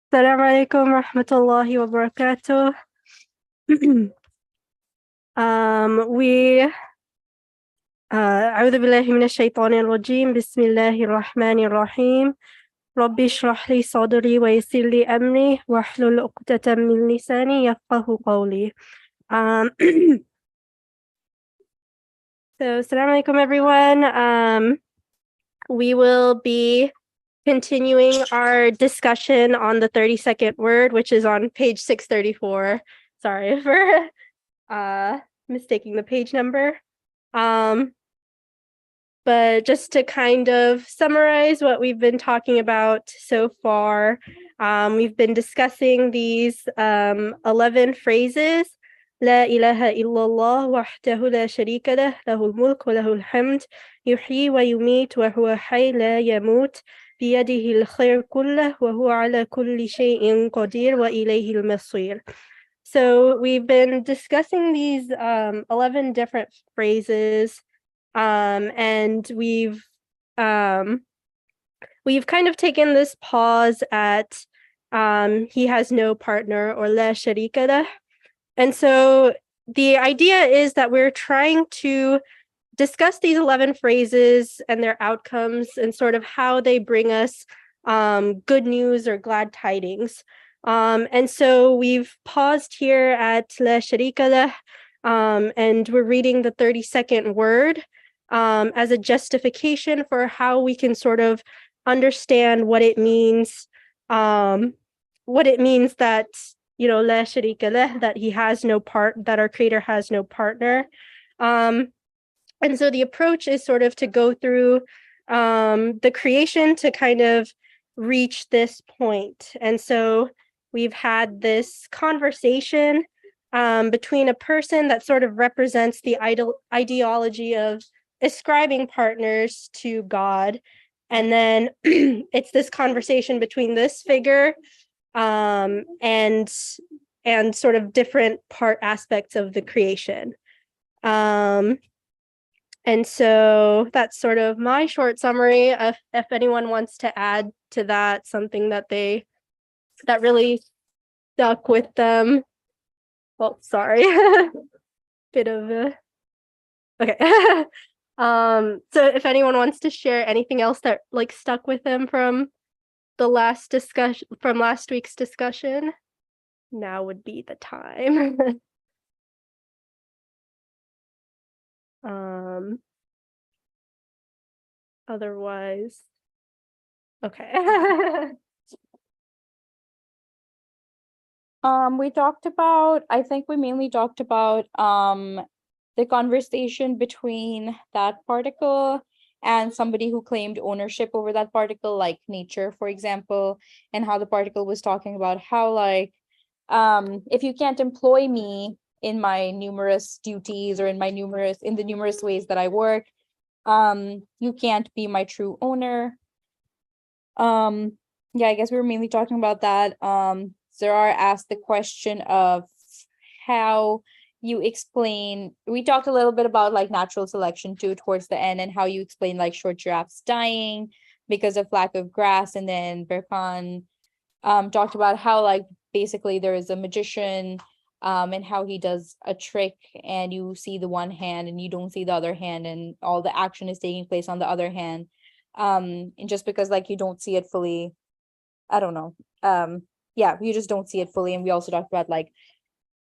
السلام عليكم ورحمة الله وبركاته. We أعوذ بالله من الشيطان الرجيم. بسم الله الرحمن الرحيم. ربي اشرح لي صدري ويسر لي أمري واحلل عقدة من لساني يفقه قولي. So, assalamu alaikum everyone. We will be continuing our discussion on the 32nd word, which is on page 634. Sorry for mistaking the page number. But just to kind of summarize what we've been talking about so far, we've been discussing these 11 phrases. لا إله إلا الله وحده لا شريك له له الملك وله الحمد يحيي ويميت وهو حي لا يموت بيده الخير كله وهو على كل شيء قدير وإليه المصير. So we've been discussing these 11 different phrases, and we've kind of taken this pause at he has no partner, or la sharika lah. And so the idea is that we're trying to discuss these 11 phrases and their outcomes and sort of how they bring us good news or glad tidings. And so we've paused here at La Sharika Lah, and we're reading the 32nd word as a justification for how we can sort of understand what it means that, La Sharika Lah, that he has no that our creator has no partner. And so the approach is sort of to go through the creation to kind of reach this point. And so we've had this conversation between a person that sort of represents the ideology of ascribing partners to God. And then it's this conversation between this figure and sort of different part aspects of the creation. And so that's sort of my short summary. If anyone wants to add to that, something that really stuck with them. Well, sorry. Bit of a... Okay. So if anyone wants to share anything else that like stuck with them from last week's discussion, now would be the time. Otherwise, okay. I think we mainly talked about the conversation between that particle and somebody who claimed ownership over that particle, like nature, for example, and how the particle was talking about how, like, if you can't employ me in my numerous duties or in the numerous ways that I work, you can't be my true owner. Yeah, I guess we were mainly talking about that. Zarar asked the question of how you explain, we talked a little bit about like natural selection too towards the end, and how you explain like short giraffes dying because of lack of grass. And then Berkan talked about how like basically there is a magician and how he does a trick and you see the one hand and you don't see the other hand, and all the action is taking place on the other hand. And just because like you don't see it fully, I don't know. Yeah, you just don't see it fully. And we also talked about like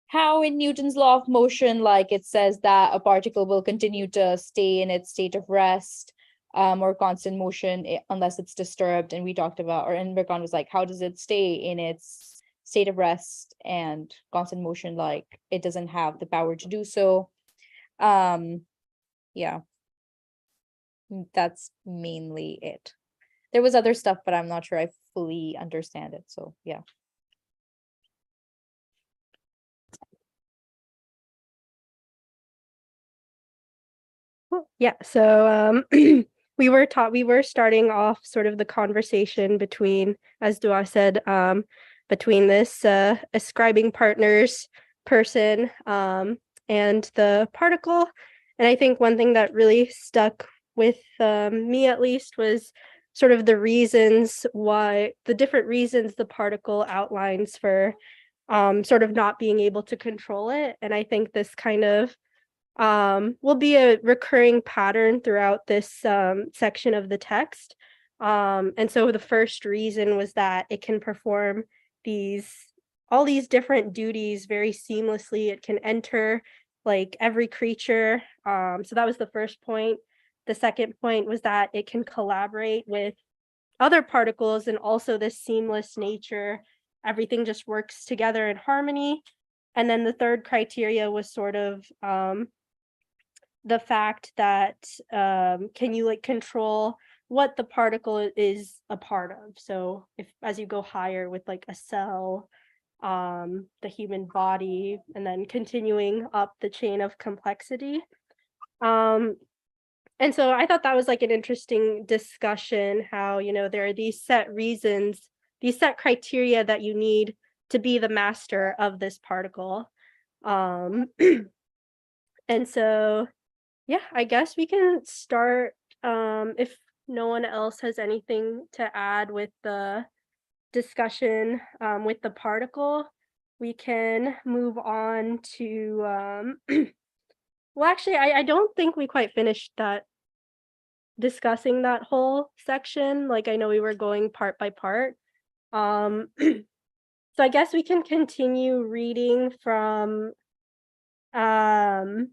how in Newton's law of motion, like it says that a particle will continue to stay in its state of rest or constant motion unless it's disturbed. And we talked about, and Berkan was like, how does it stay in its state of rest and constant motion? Like it doesn't have the power to do so. Yeah, that's mainly it. There was other stuff, but I'm not sure I fully understand it. So yeah. Yeah, so we were starting off sort of the conversation between, as Dua said, between this ascribing partners person and the particle. And I think one thing that really stuck with me at least was sort of the reasons why, the different reasons the particle outlines for sort of not being able to control it. And I think this kind of will be a recurring pattern throughout this section of the text. And so the first reason was that it can perform all these different duties very seamlessly. It can enter like every creature. So that was the first point. The second point was that it can collaborate with other particles, and also this seamless nature. Everything just works together in harmony. And then the third criteria was sort of the fact that can you like control what the particle is a part of. So if as you go higher with like a cell, the human body, and then continuing up the chain of complexity. And so I thought that was like an interesting discussion, how, there are these set reasons, these set criteria that you need to be the master of this particle. And so, yeah, I guess we can start, if no one else has anything to add with the discussion with the particle, we can move on to, well, actually, I don't think we quite finished discussing that whole section. Like, I know we were going part by part. So I guess we can continue reading from the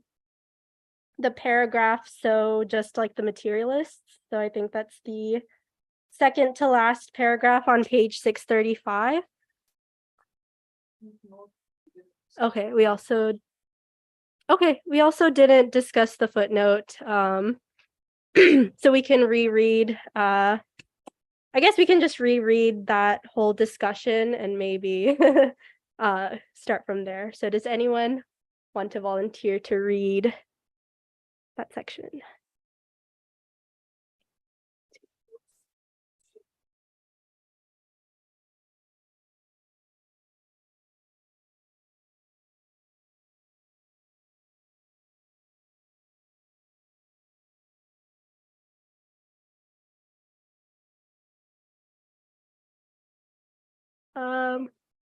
paragraph, so just like the materialists. So I think that's the second to last paragraph on page 635. Okay, we also didn't discuss the footnote. So we can reread, I guess we can just reread that whole discussion and maybe start from there. So does anyone want to volunteer to read that section?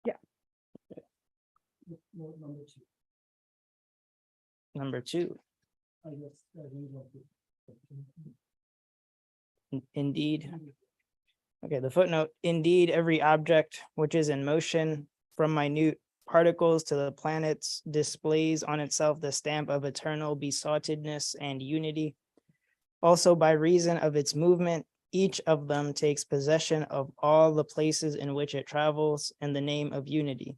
Yeah. Number two. Indeed. Okay, the footnote, indeed, every object which is in motion, from minute particles to the planets, displays on itself the stamp of eternal besoughtedness and unity. Also, by reason of its movement, each of them takes possession of all the places in which it travels in the name of unity,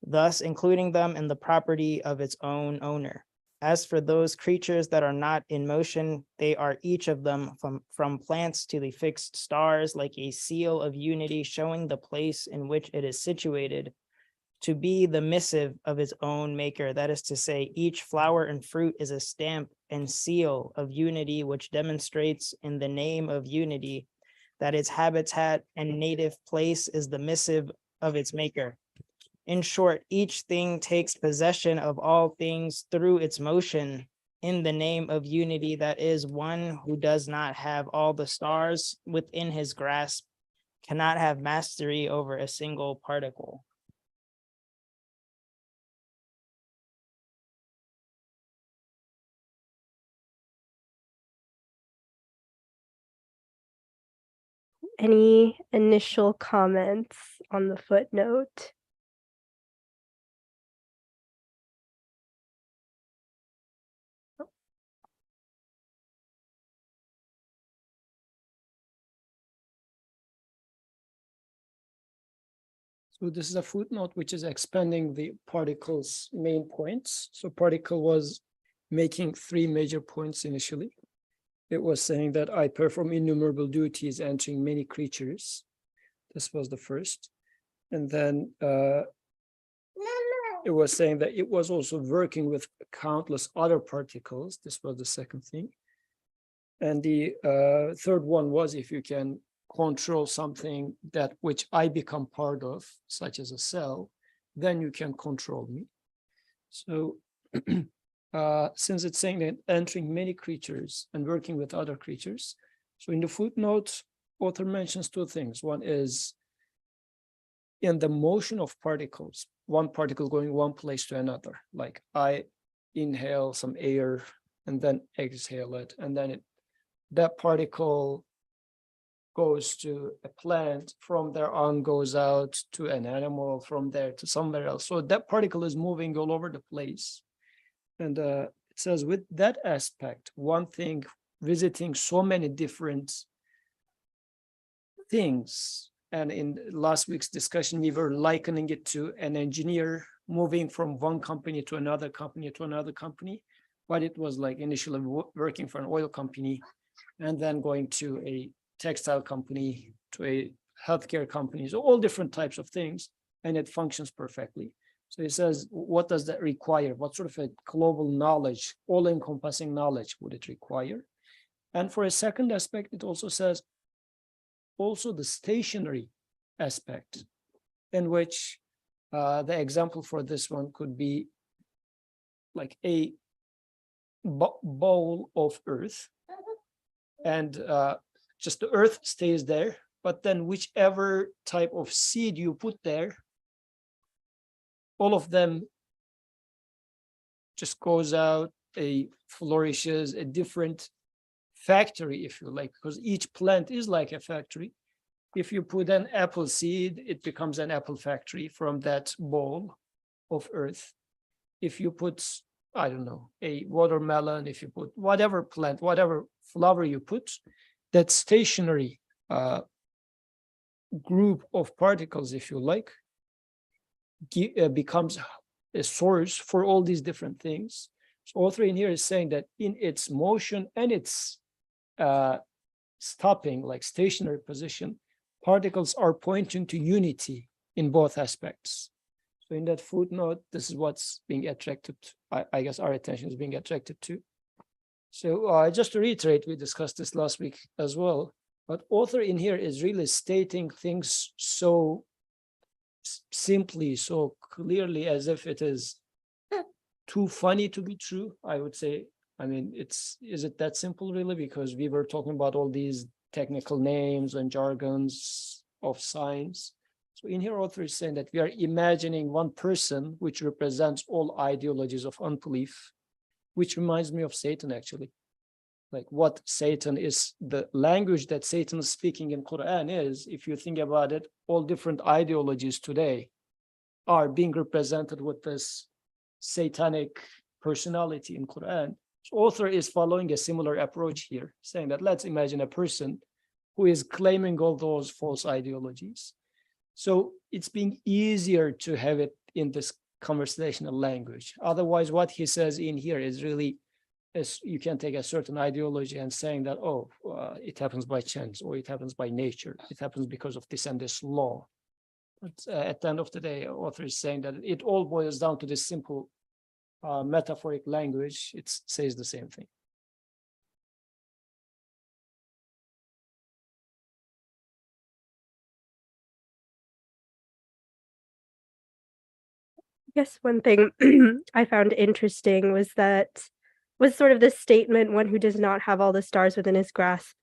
thus including them in the property of its own owner. As for those creatures that are not in motion, they are each of them from plants to the fixed stars, like a seal of unity showing the place in which it is situated, to be the missive of its own maker. That is to say, each flower and fruit is a stamp and seal of unity, which demonstrates in the name of unity that its habitat and native place is the missive of its maker. In short, each thing takes possession of all things through its motion in the name of unity. That is, one who does not have all the stars within his grasp cannot have mastery over a single particle. Any initial comments on the footnote? So this is a footnote which is expanding the particle's main points. So particle was making three major points initially. It was saying that I perform innumerable duties, entering many creatures. This was the first. And then it was saying that it was also working with countless other particles. This was the second thing. And the third one was, if you can control something that which I become part of, such as a cell, then you can control me. So since it's saying that entering many creatures and working with other creatures, so in the footnote, author mentions two things. One is in the motion of particles, one particle going one place to another. Like I inhale some air and then exhale it, and then that particle goes to a plant, from there on goes out to an animal, from there to somewhere else. So that particle is moving all over the place. And it says with that aspect, one thing visiting so many different things. And in last week's discussion, we were likening it to an engineer moving from one company to another company to another company. But it was like initially working for an oil company and then going to a textile company, to a healthcare company, so all different types of things, and it functions perfectly. So he says, what does that require? What sort of a global knowledge, all-encompassing knowledge would it require? And for a second aspect, it also says, also the stationary aspect, in which the example for this one could be like a bowl of earth, and just the earth stays there, but then whichever type of seed you put there, all of them just goes out, flourishes, a different factory, if you like, because each plant is like a factory. If you put an apple seed, it becomes an apple factory from that bowl of earth. If you put, I don't know, a watermelon, if you put whatever plant, whatever flower you put, that stationary group of particles, if you like, becomes a source for all these different things. So author in here is saying that in its motion and its stopping, like stationary position, particles are pointing to unity in both aspects. So in that footnote, this is what's being attracted to, I guess our attention is being attracted to. So just to reiterate, we discussed this last week as well, but author in here is really stating things so simply, so clearly, as if it is too funny to be true, I would say. I mean, is it that simple really? Because we were talking about all these technical names and jargons of science. So in here, author is saying that we are imagining one person which represents all ideologies of unbelief, which reminds me of Satan, actually. Like what Satan is, the language that Satan is speaking in Quran is, if you think about it, all different ideologies today are being represented with this satanic personality in Quran. So author is following a similar approach here, saying that let's imagine a person who is claiming all those false ideologies. So it's being easier to have it in this conversational language. Otherwise, what he says in here is really, you can take a certain ideology and saying that, it happens by chance, or it happens by nature, it happens because of this and this law. But at the end of the day, author is saying that it all boils down to this simple metaphoric language. It says the same thing. I guess one thing I found interesting was sort of this statement, one who does not have all the stars within his grasp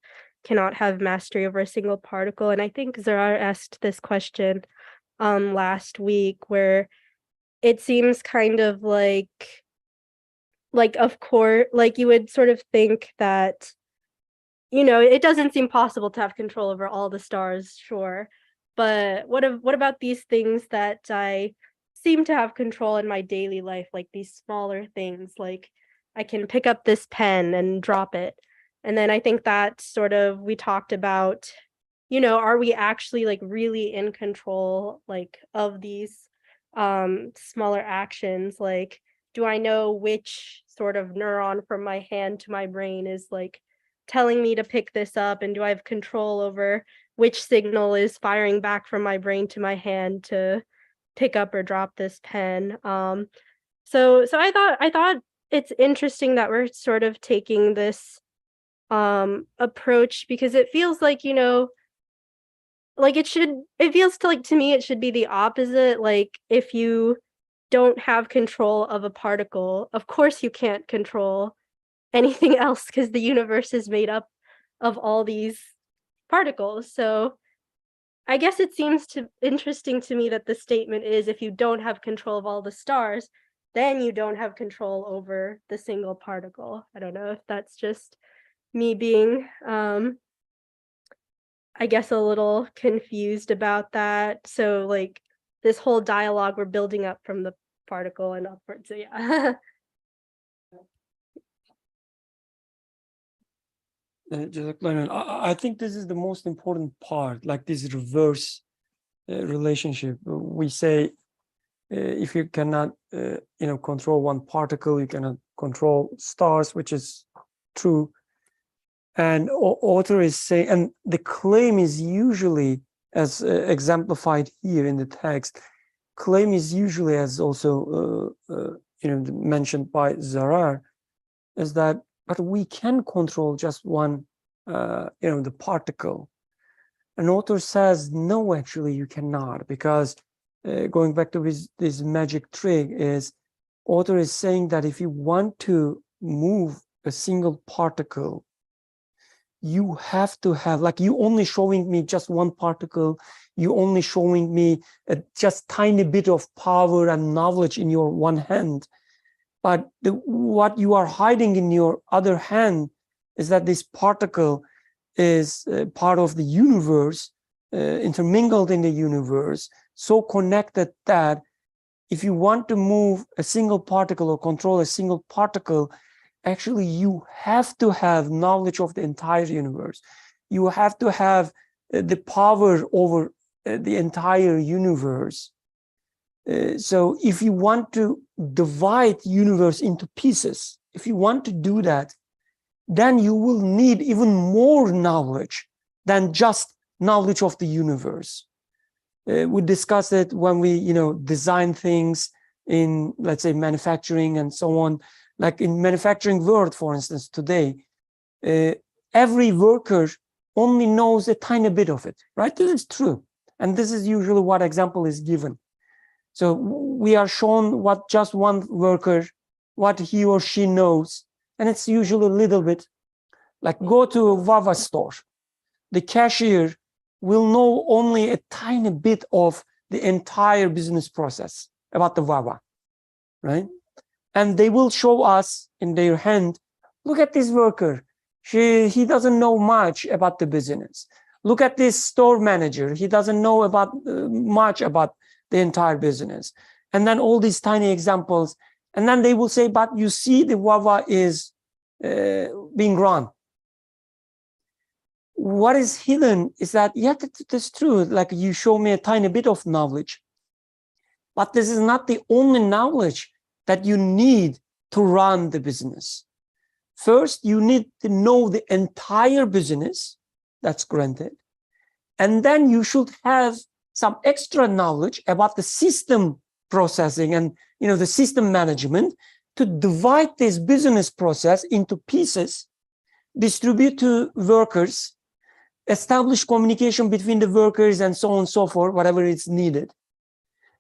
cannot have mastery over a single particle. And I think Zarar asked this question last week, where it seems kind of like of course, like you would sort of think that, it doesn't seem possible to have control over all the stars, sure. But what about these things that I seem to have control in my daily life, like these smaller things, like I can pick up this pen and drop it. And then I think that sort of, we talked about, are we actually like really in control, like of these smaller actions? Like, do I know which sort of neuron from my hand to my brain is like telling me to pick this up? And do I have control over which signal is firing back from my brain to my hand to pick up or drop this pen? So I thought it's interesting that we're sort of taking this approach, because it feels like, like it feels to me it should be the opposite. Like if you don't have control of a particle, of course you can't control anything else, because the universe is made up of all these particles. So I guess it seems interesting to me that the statement is if you don't have control of all the stars, then you don't have control over the single particle. I don't know if that's just me being, I guess, a little confused about that. So like this whole dialogue, we're building up from the particle and upward. So yeah. I think this is the most important part, like this reverse relationship. We say if you cannot, control one particle, you cannot control stars, which is true. And author is saying, and the claim is usually, as exemplified here in the text, claim is usually, as also mentioned by Zarar, is that but we can control just one, the particle. An author says, no, actually, you cannot, because going back to this magic trick is, author is saying that if you want to move a single particle, you have to have, like, you only showing me just one particle, you only showing me just tiny bit of power and knowledge in your one hand. But what you are hiding in your other hand is that this particle is part of the universe, intermingled in the universe, so connected that if you want to move a single particle or control a single particle, actually you have to have knowledge of the entire universe. You have to have the power over the entire universe. So if you want to divide universe into pieces, if you want to do that, then you will need even more knowledge than just knowledge of the universe. We discussed it when we, design things in, let's say, manufacturing and so on. Like in manufacturing world, for instance, today, every worker only knows a tiny bit of it, right? This is true. And this is usually what example is given. So we are shown what just one worker, what he or she knows, and it's usually a little bit. Like go to a Wawa store. The cashier will know only a tiny bit of the entire business process about the Wawa, right? And they will show us in their hand, look at this worker. He doesn't know much about the business. Look at this store manager. He doesn't know about much about the entire business. And then all these tiny examples. And then they will say, but you see the Wawa is being run. What is hidden is that, yeah, that's true. Like you show me a tiny bit of knowledge, but this is not the only knowledge that you need to run the business. First, you need to know the entire business. That's granted. And then you should have some extra knowledge about the system processing and, the system management to divide this business process into pieces, distribute to workers, establish communication between the workers and so on and so forth, whatever is needed.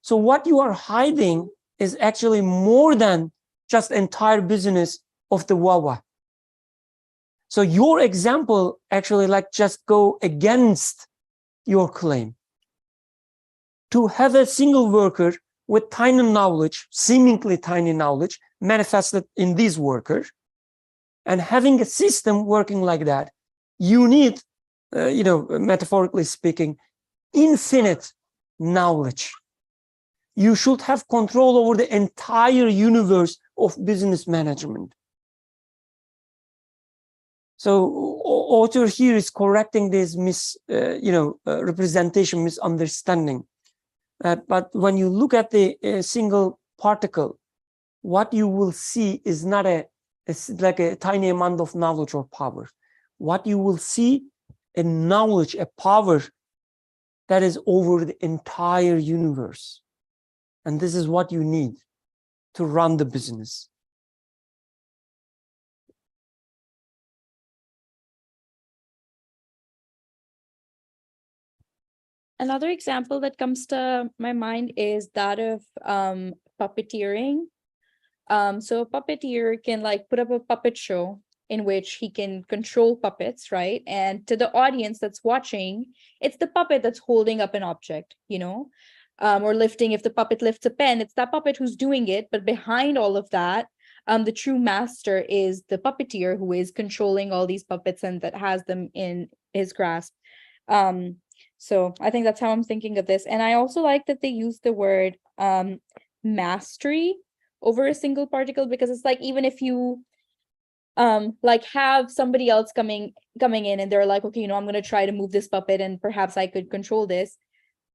So what you are hiding is actually more than just entire business of the Wawa. So your example actually just go against your claim. To have a single worker with tiny knowledge, seemingly tiny knowledge, manifested in this worker, and having a system working like that, you need, metaphorically speaking, infinite knowledge. You should have control over the entire universe of business management. So author here is correcting this representation, misunderstanding. But when you look at the single particle, what you will see is not like a tiny amount of knowledge or power. What you will see, a knowledge, a power that is over the entire universe. And this is what you need to run the business. Another example that comes to my mind is that of puppeteering. So a puppeteer can put up a puppet show in which he can control puppets, right? And to the audience that's watching, it's the puppet that's holding up an object, or lifting. If the puppet lifts a pen, it's that puppet who's doing it. But behind all of that, the true master is the puppeteer who is controlling all these puppets and that has them in his grasp. So I think that's how I'm thinking of this. And I also like that they use the word mastery over a single particle, because it's like, even if you like have somebody else coming in and they're like, okay, I'm going to try to move this puppet and perhaps I could control this.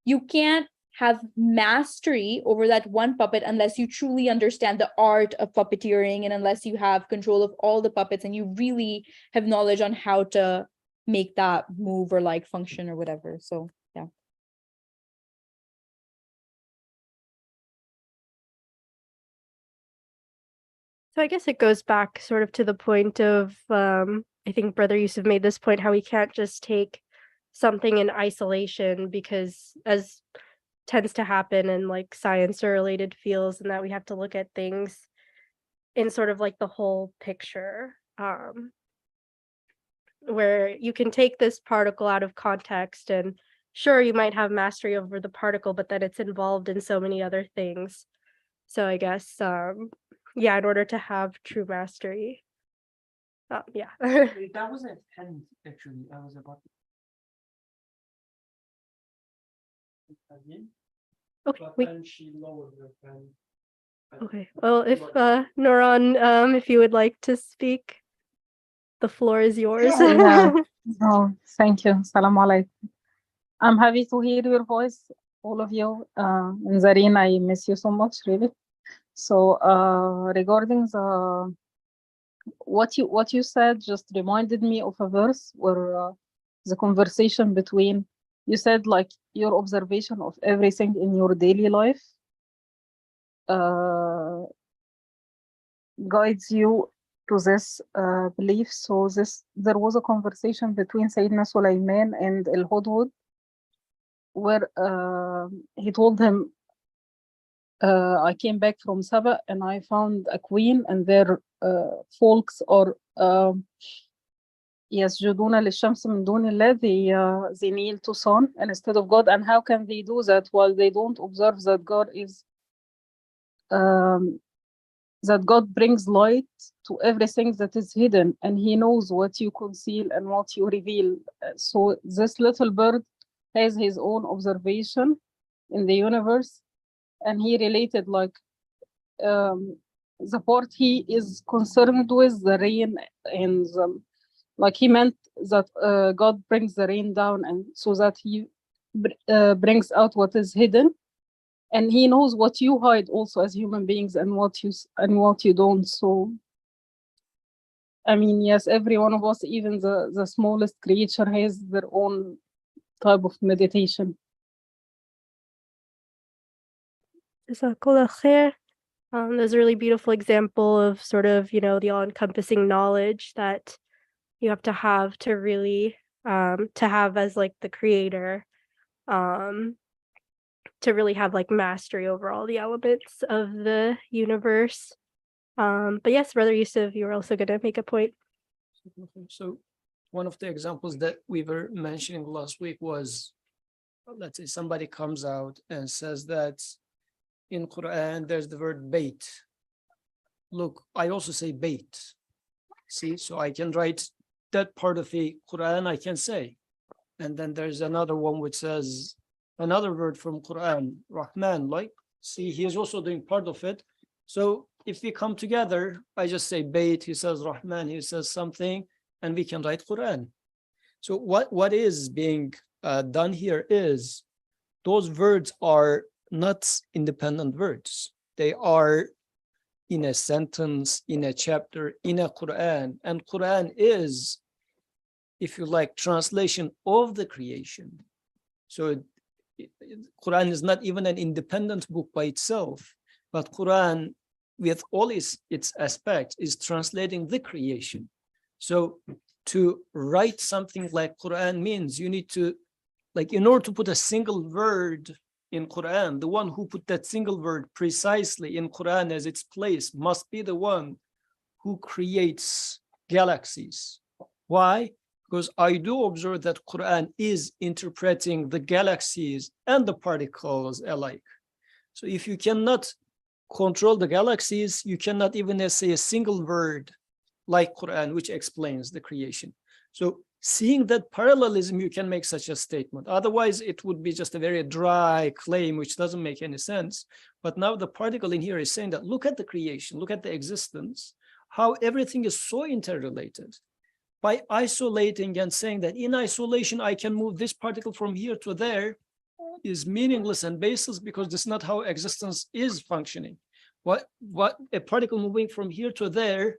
You can't have mastery over that one puppet unless you truly understand the art of puppeteering, and unless you have control of all the puppets and you really have knowledge on how to make that move or like function or whatever. So yeah. So I guess it goes back sort of to the point of, I think Brother Yusuf made this point, how we can't just take something in isolation, because as tends to happen in like science or related fields, and that we have to look at things in sort of like the whole picture, where you can take this particle out of context and sure, you might have mastery over the particle, but then it's involved in so many other things. So I guess, yeah, in order to have true mastery. Yeah. That was a pen, actually. I was about Okay. but then she lowered her pen. Okay. Well, if Nuran, if you would like to speak, the floor is yours. Yeah. Oh, thank you. Salam alaikum. I'm happy to hear your voice, all of you. And Zareen, I miss you so much, really. So regarding what you said just reminded me of a verse where the conversation between, you said like your observation of everything in your daily life guides you to this belief. So there was a conversation between Sayyidina Sulaiman and Al-Hudhud, where he told him, I came back from Saba and I found a queen and their folks are يسجدون للشمس من دون الله, they kneel to sun instead of God. And how can they do that while they don't observe that God is that God brings light to everything that is hidden, and he knows what you conceal and what you reveal. So this little bird has his own observation in the universe, and he related like the part he is concerned with, the rain, and like he meant that God brings the rain down, and so that he brings out what is hidden. And he knows what you hide also as human beings, and what you don't. So, I mean, yes, every one of us, even the smallest creature, has their own type of meditation. Jazakallah khair. There's a really beautiful example of sort of, the all-encompassing knowledge that you have to really, to have as like the creator, to really have like mastery over all the elements of the universe. But yes, Brother Yusuf, you were also going to make a point. So one of the examples that we were mentioning last week was, let's say somebody comes out and says that in Quran there's the word bait. Look, I also say bait. See, so I can write that part of the Quran, I can say. And then there's another one which says another word from Quran, Rahman, like, see, he is also doing part of it. So if we come together, I just say bait, he says Rahman, he says something, and we can write Quran. So what is being done here is those words are not independent words. They are in a sentence, in a chapter, in a Quran. And Quran is, if you like, translation of the creation. So Quran is not even an independent book by itself, but Quran, with all its aspects, is translating the creation. So to write something like Quran means you need to, like, in order to put a single word in Quran, the one who put that single word precisely in Quran as its place must be the one who creates galaxies. Why? Because I do observe that Quran is interpreting the galaxies and the particles alike. So if you cannot control the galaxies, you cannot even say a single word like Quran, which explains the creation. So seeing that parallelism, you can make such a statement. Otherwise, it would be just a very dry claim, which doesn't make any sense. But now the particle in here is saying that, look at the creation, look at the existence, how everything is so interrelated. By isolating and saying that in isolation, I can move this particle from here to there is meaningless and baseless, because this is not how existence is functioning. What a particle moving from here to there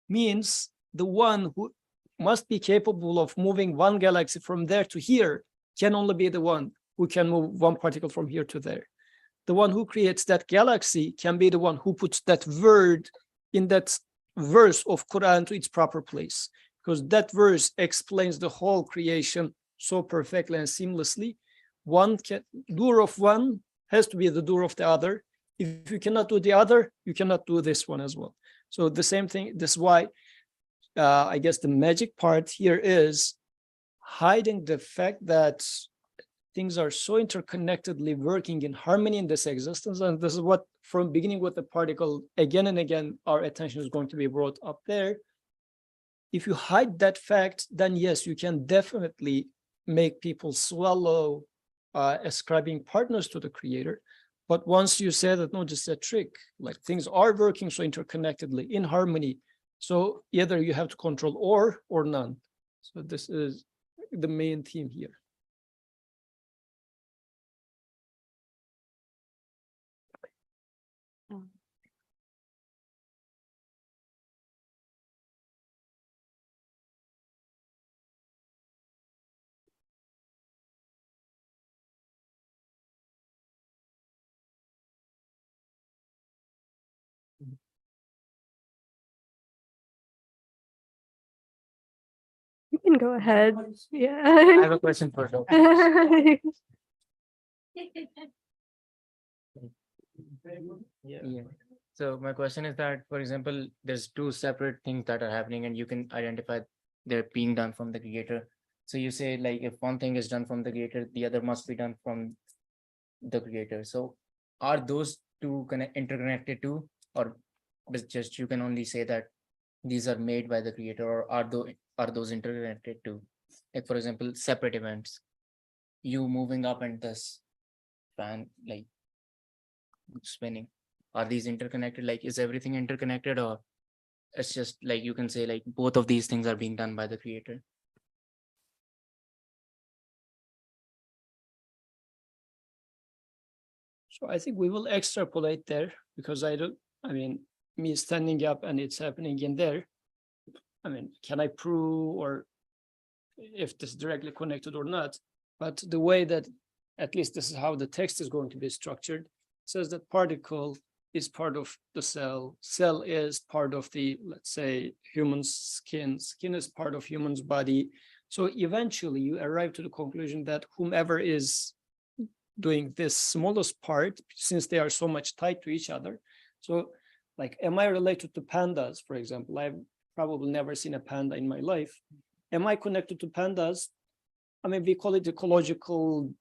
means the one who must be capable of moving one galaxy from there to here can only be the one who can move one particle from here to there. The one who creates that galaxy can be the one who puts that word in that verse of Quran to its proper place, because that verse explains the whole creation so perfectly and seamlessly. Doer of one has to be the doer of the other. If you cannot do the other, you cannot do this one as well. So the same thing, this is why I guess the magic part here is hiding the fact that things are so interconnectedly working in harmony in this existence. And this is what, from beginning with the particle, again and again, our attention is going to be brought up there. If you hide that fact, then yes, you can definitely make people swallow ascribing partners to the creator. But once you say that, no, just a trick, like things are working so interconnectedly in harmony. So either you have to control or none. So this is the main theme here. You can go ahead. I Yeah. have a question for you. Yeah. So my question is that, for example, there's two separate things that are happening and you can identify they're being done from the creator. So you say, like, if one thing is done from the creator, the other must be done from the creator. So are those two interconnected too, or just you can only say that these are made by the creator, or are those interconnected too? Like, for example, separate events, you moving up and this fan like spinning, are these interconnected? Like, is everything interconnected, or it's just like you can say like both of these things are being done by the creator? So I think we will extrapolate there, because me standing up and it's happening in there. Can I prove or if this is directly connected or not? But the way that, at least this is how the text is going to be structured, says that particle is part of the cell. Cell is part of the, let's say, human skin. Skin is part of human's body. So eventually you arrive to the conclusion that whomever is doing this smallest part, since they are so much tied to each other. So like, am I related to pandas, for example? I've probably never seen a panda in my life. Am I connected to pandas? We call it ecological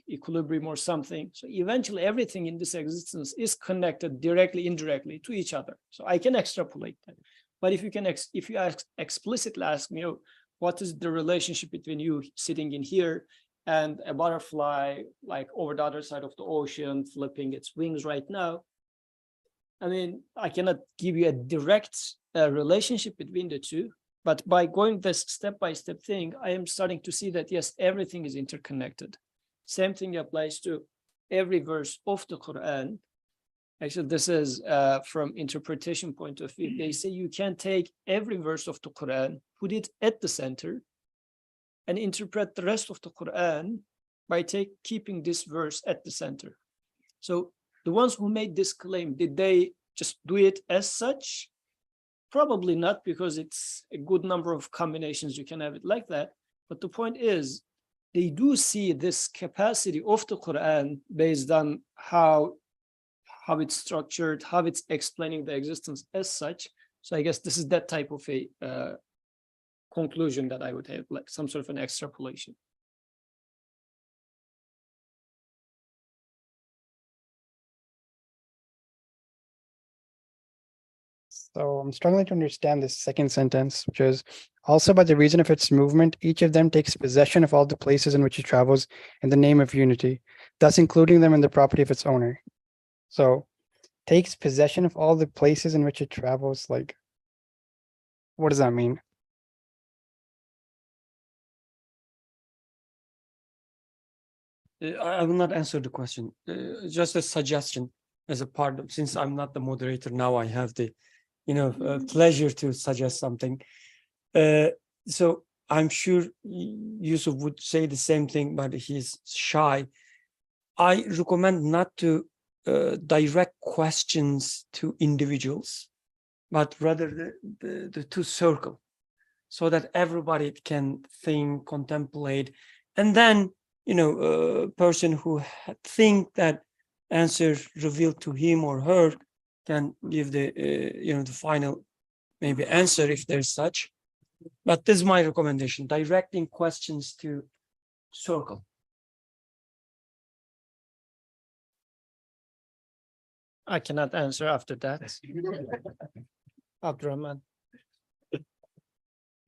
equilibrium or something. So eventually everything in this existence is connected directly, indirectly to each other. So I can extrapolate that. But if you explicitly ask me, what is the relationship between you sitting in here and a butterfly like over the other side of the ocean flipping its wings right now? I cannot give you a direct relationship between the two. But by going this step-by-step thing, I am starting to see that, yes, everything is interconnected. Same thing applies to every verse of the Quran. Actually, this is from interpretation point of view. They say you can take every verse of the Quran, put it at the center, and interpret the rest of the Quran by keeping this verse at the center. So the ones who made this claim, did they just do it as such? Probably not, because it's a good number of combinations you can have it like that. But the point is, they do see this capacity of the Quran based on how it's structured, how it's explaining the existence as such. So I guess this is that type of a conclusion that I would have, like some sort of an extrapolation. So I'm struggling to understand this second sentence, which is also by the reason of its movement, each of them takes possession of all the places in which it travels in the name of unity, thus including them in the property of its owner. So takes possession of all the places in which it travels, like, what does that mean? I will not answer the question. Just a suggestion as a part of, since I'm not the moderator now, I have the, pleasure to suggest something. So I'm sure Yusuf would say the same thing, but he's shy. I recommend not to direct questions to individuals, but rather the to circle, so that everybody can think, contemplate, and then a person who think that answer revealed to him or her can give the the final maybe answer if there's such. But this is my recommendation: directing questions to circle. I cannot answer after that. Abdurrahman,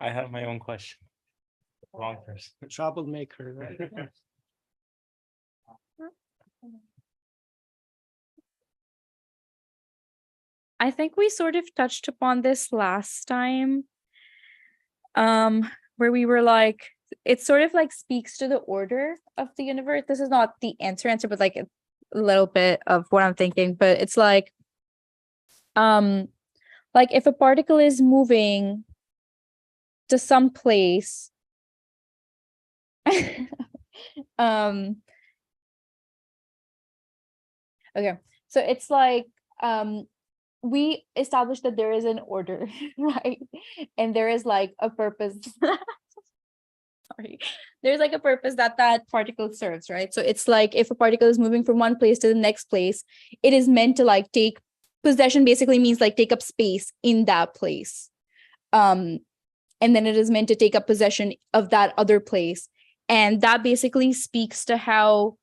I have my own question. Wrong person. troublemaker, right? I think we sort of touched upon this last time, where we were like, it sort of like speaks to the order of the universe. This is not the answer, but like a little bit of what I'm thinking, but it's like if a particle is moving to some place, okay, so it's like we established that there is an order, right? And there is like a purpose. Sorry. There's like a purpose that particle serves, right? So it's like if a particle is moving from one place to the next place, it is meant to like take possession, basically means like take up space in that place. And then it is meant to take up possession of that other place. And that basically speaks to how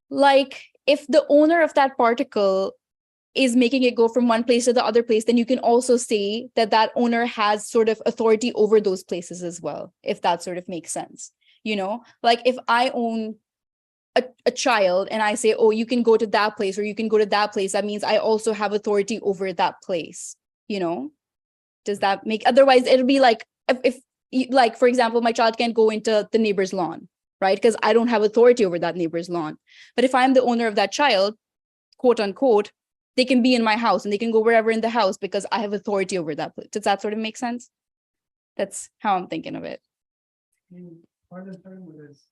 like if the owner of that particle is making it go from one place to the other place, then you can also say that that owner has sort of authority over those places as well, if that sort of makes sense. Like if I own a child and I say, oh, you can go to that place or you can go to that place, that means I also have authority over that place. Does that make, otherwise it'll be like if like, for example, my child can't go into the neighbor's lawn, right? Because I don't have authority over that neighbor's lawn. But if I'm the owner of that child, quote unquote, they can be in my house and they can go wherever in the house because I have authority over that place. Does that sort of make sense? That's how I'm thinking of it. Part of the term was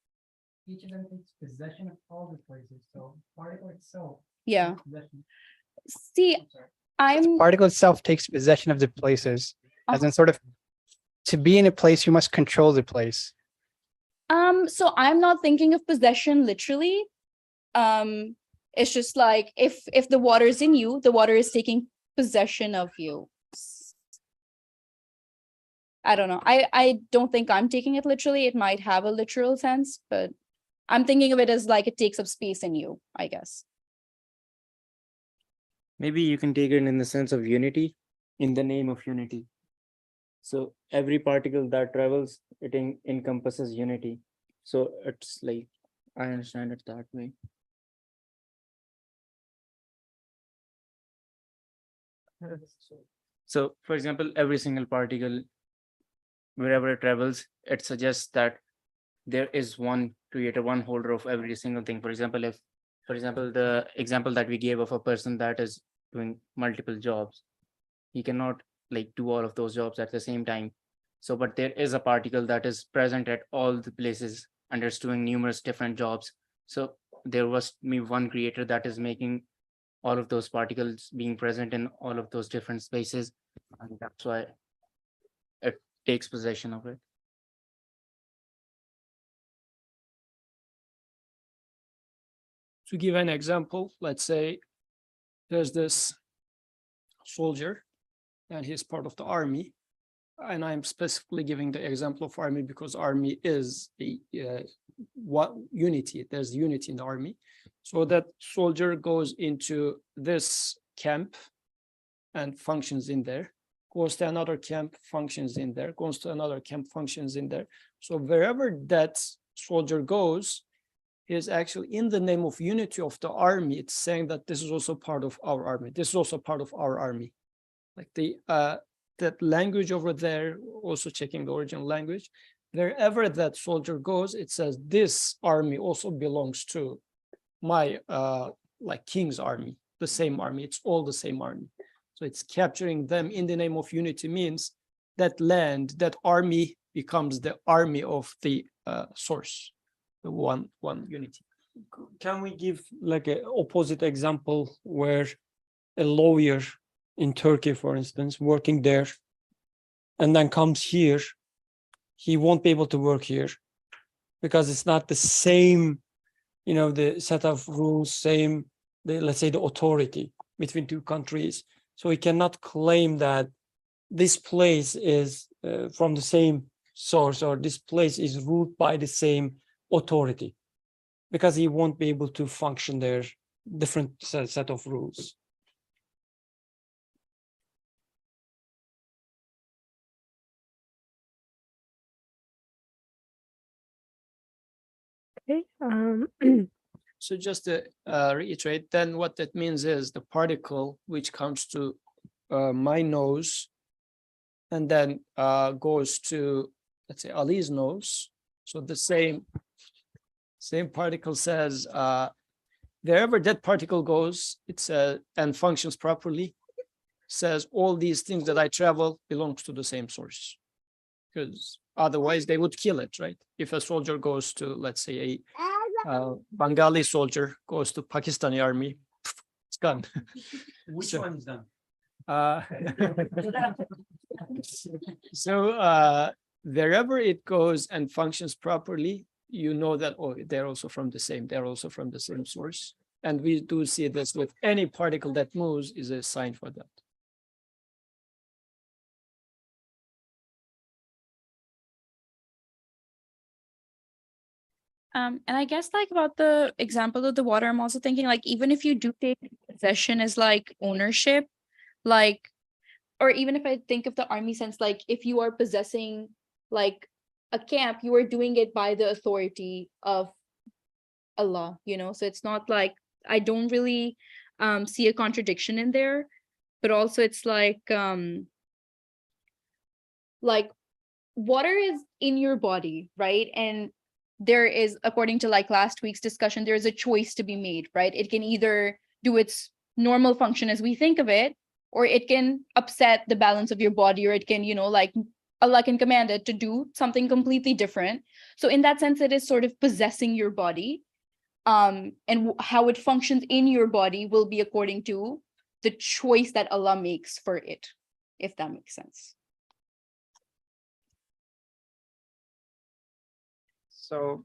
each of them takes possession of all the places. So particle itself. Yeah. Possession. See, I'm Particle itself takes possession of the places, as in sort of to be in a place, you must control the place. so I'm not thinking of possession literally. It's just like if the water is in you, the water is taking possession of you. I don't know. I don't think I'm taking it literally. It might have a literal sense, but I'm thinking of it as like it takes up space in you, I guess. Maybe you can take it in the sense of unity, in the name of unity. So every particle that travels, it encompasses unity. So it's like, I understand it that way. So for example, every single particle, wherever it travels, it suggests that there is one creator, one holder of every single thing. For example, the example that we gave of a person that is doing multiple jobs, he cannot like do all of those jobs at the same time. So, but there is a particle that is present at all the places and it's doing numerous different jobs. So there was me one creator that is making all of those particles being present in all of those different spaces. And that's why it takes possession of it. To give an example, let's say there's this soldier and he's part of the army. And I'm specifically giving the example of army because army is a what unity. There's unity in the army. So that soldier goes into this camp and functions in there, goes to another camp, functions in there, goes to another camp, functions in there. So wherever that soldier goes, is actually in the name of unity of the army. It's saying that this is also part of our army. This is also part of our army. Like the that language over there, also checking the original language, wherever that soldier goes, it says this army also belongs to my like king's army, the same army. It's all the same army. So it's capturing them in the name of unity means that land, that army becomes the army of the source, the one unity. Can we give like an opposite example where a lawyer in Turkey, for instance, working there, and then comes here, he won't be able to work here because it's not the same, the set of rules, same, let's say the authority between two countries. So he cannot claim that this place is from the same source or this place is ruled by the same authority because he won't be able to function there, different set of rules. Okay. So just to reiterate, then what that means is the particle which comes to my nose and then goes to, let's say, Ali's nose. So the same particle says, wherever that particle goes, it says, and functions properly, says all these things that I travel belongs to the same source. Because otherwise they would kill it, right? If a soldier goes to, let's say, a Bengali soldier goes to Pakistani army, it's gone. Which So- one is done? So wherever it goes and functions properly, you know that they're also from the same source. And we do see this with any particle that moves is a sign for that. And I guess like about the example of the water, I'm also thinking like even if you do take possession as like ownership, like, or even if I think of the army sense, like if you are possessing like a camp, you are doing it by the authority of Allah, so it's not like I don't really see a contradiction in there, but also it's like water is in your body, right? And there is, according to like last week's discussion, there is a choice to be made, right? It can either do its normal function as we think of it, or it can upset the balance of your body, or it can, like Allah can command it to do something completely different. So in that sense, it is sort of possessing your body. And how it functions in your body will be according to the choice that Allah makes for it, if that makes sense. So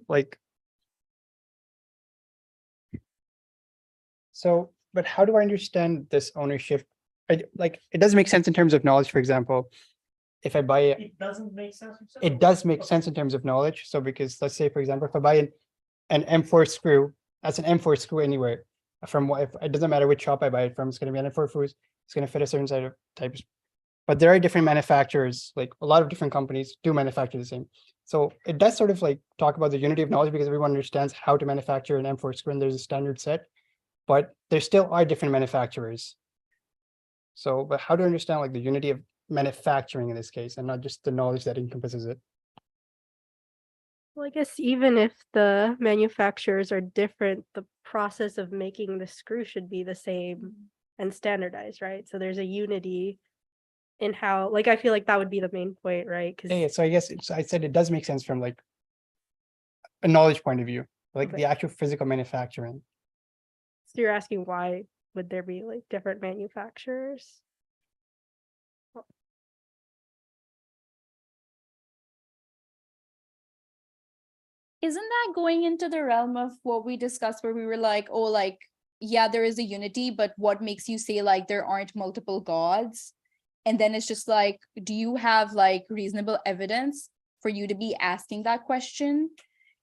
but how do I understand this ownership? It doesn't make sense in terms of knowledge, for example. If I buy It doesn't make sense. it does make sense in terms of knowledge. So because let's say, for example, if I buy an M4 screw, that's an M4 screw anywhere. It doesn't matter which shop I buy it from, it's going to be an M4 screw, it's going to fit a certain set of types. But there are different manufacturers, like a lot of different companies do manufacture the same. So it does sort of like talk about the unity of knowledge because everyone understands how to manufacture an M4 screw and there's a standard set, but there still are different manufacturers. So, but how to understand like the unity of manufacturing in this case and not just the knowledge that encompasses it? Well, I guess even if the manufacturers are different, the process of making the screw should be the same and standardized, right? So there's a unity in how, like, I feel like that would be the main point, right? Yeah, Because so I guess I said it does make sense from like a knowledge point of view, like Okay. the actual physical manufacturing. so you're asking why would there be like different manufacturers? Isn't that going into the realm of what we discussed where we were like, oh, like yeah, there is a unity, but what makes you say like there aren't multiple gods? And then it's just like, do you have like reasonable evidence for you to be asking that question?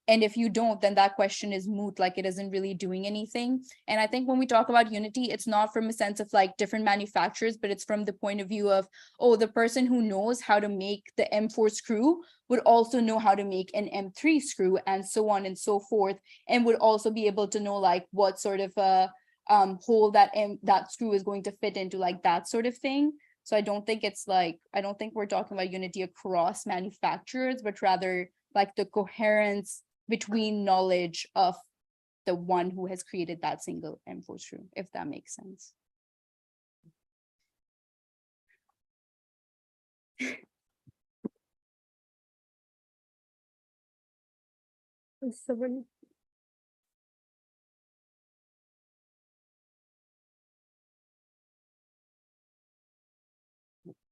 And if you don't, then that question is moot, like it isn't really doing anything. And I think when we talk about unity, it's not from a sense of like different manufacturers, but it's from the point of view of, oh, the person who knows how to make the M4 screw would also know how to make an M3 screw, and so on and so forth, and would also be able to know like what sort of a hole that screw is going to fit into, like that sort of thing. So I don't think we're talking about unity across manufacturers, but rather like the coherence between knowledge of the one who has created that single M4 screw, if that makes sense. Someone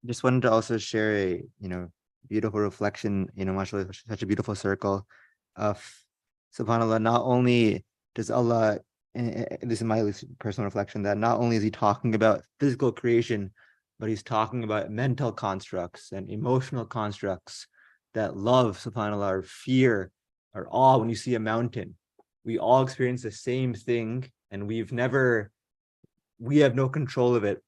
Just wanted to also share a, beautiful reflection, mashallah, such a beautiful circle of subhanAllah. Not only does Allah, and this is my personal reflection, that not only is he talking about physical creation, but he's talking about mental constructs and emotional constructs, that love, subhanAllah, or fear, or awe when you see a mountain. We all experience the same thing, and we have no control of it.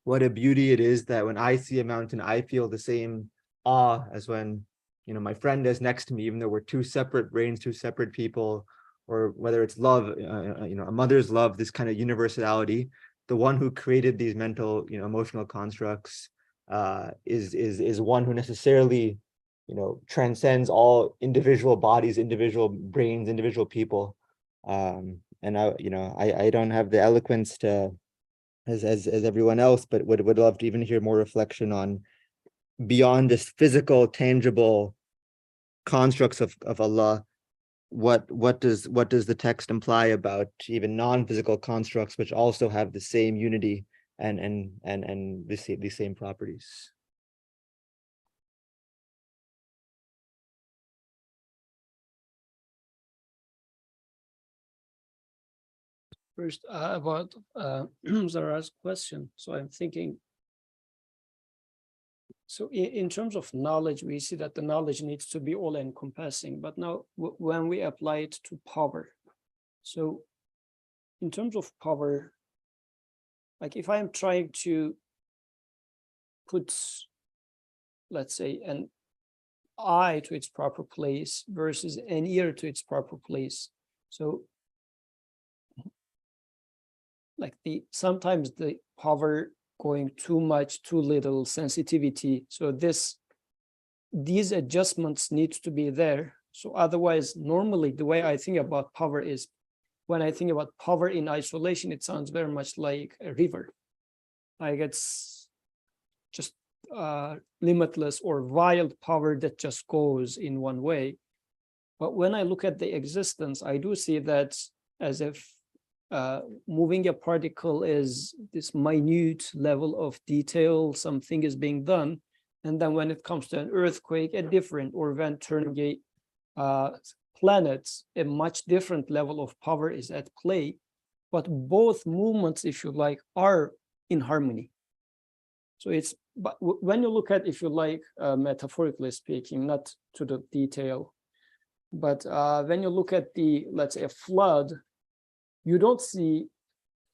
What a beauty it is that when I see a mountain, I feel the same awe as when, my friend is next to me, even though we're two separate brains, two separate people, or whether it's love, a mother's love, this kind of universality. The one who created these mental, emotional constructs is one who necessarily, transcends all individual bodies, individual brains, individual people. And I don't have the eloquence to, as everyone else, but would love to even hear more reflection on, beyond this physical, tangible constructs of Allah, what does the text imply about even non-physical constructs, which also have the same unity and the same properties? First, about Zara's question. So I'm thinking, so in terms of knowledge, we see that the knowledge needs to be all encompassing, but now when we apply it to power, so in terms of power, like if I'm trying to put, let's say, an eye to its proper place versus an ear to its proper place. So like sometimes the power going too much, too little, sensitivity. So these adjustments need to be there. So otherwise, normally the way I think about power is, when I think about power in isolation, it sounds very much like a river. Like it's just limitless or wild power that just goes in one way. But when I look at the existence, I do see that as if moving a particle is this minute level of detail, something is being done. And then when it comes to an earthquake, a different, or when turning a planet, a much different level of power is at play. But both movements, if you like, are in harmony. So but when you look at, if you like, metaphorically speaking, not to the detail, but when you look at let's say, a flood, you don't see,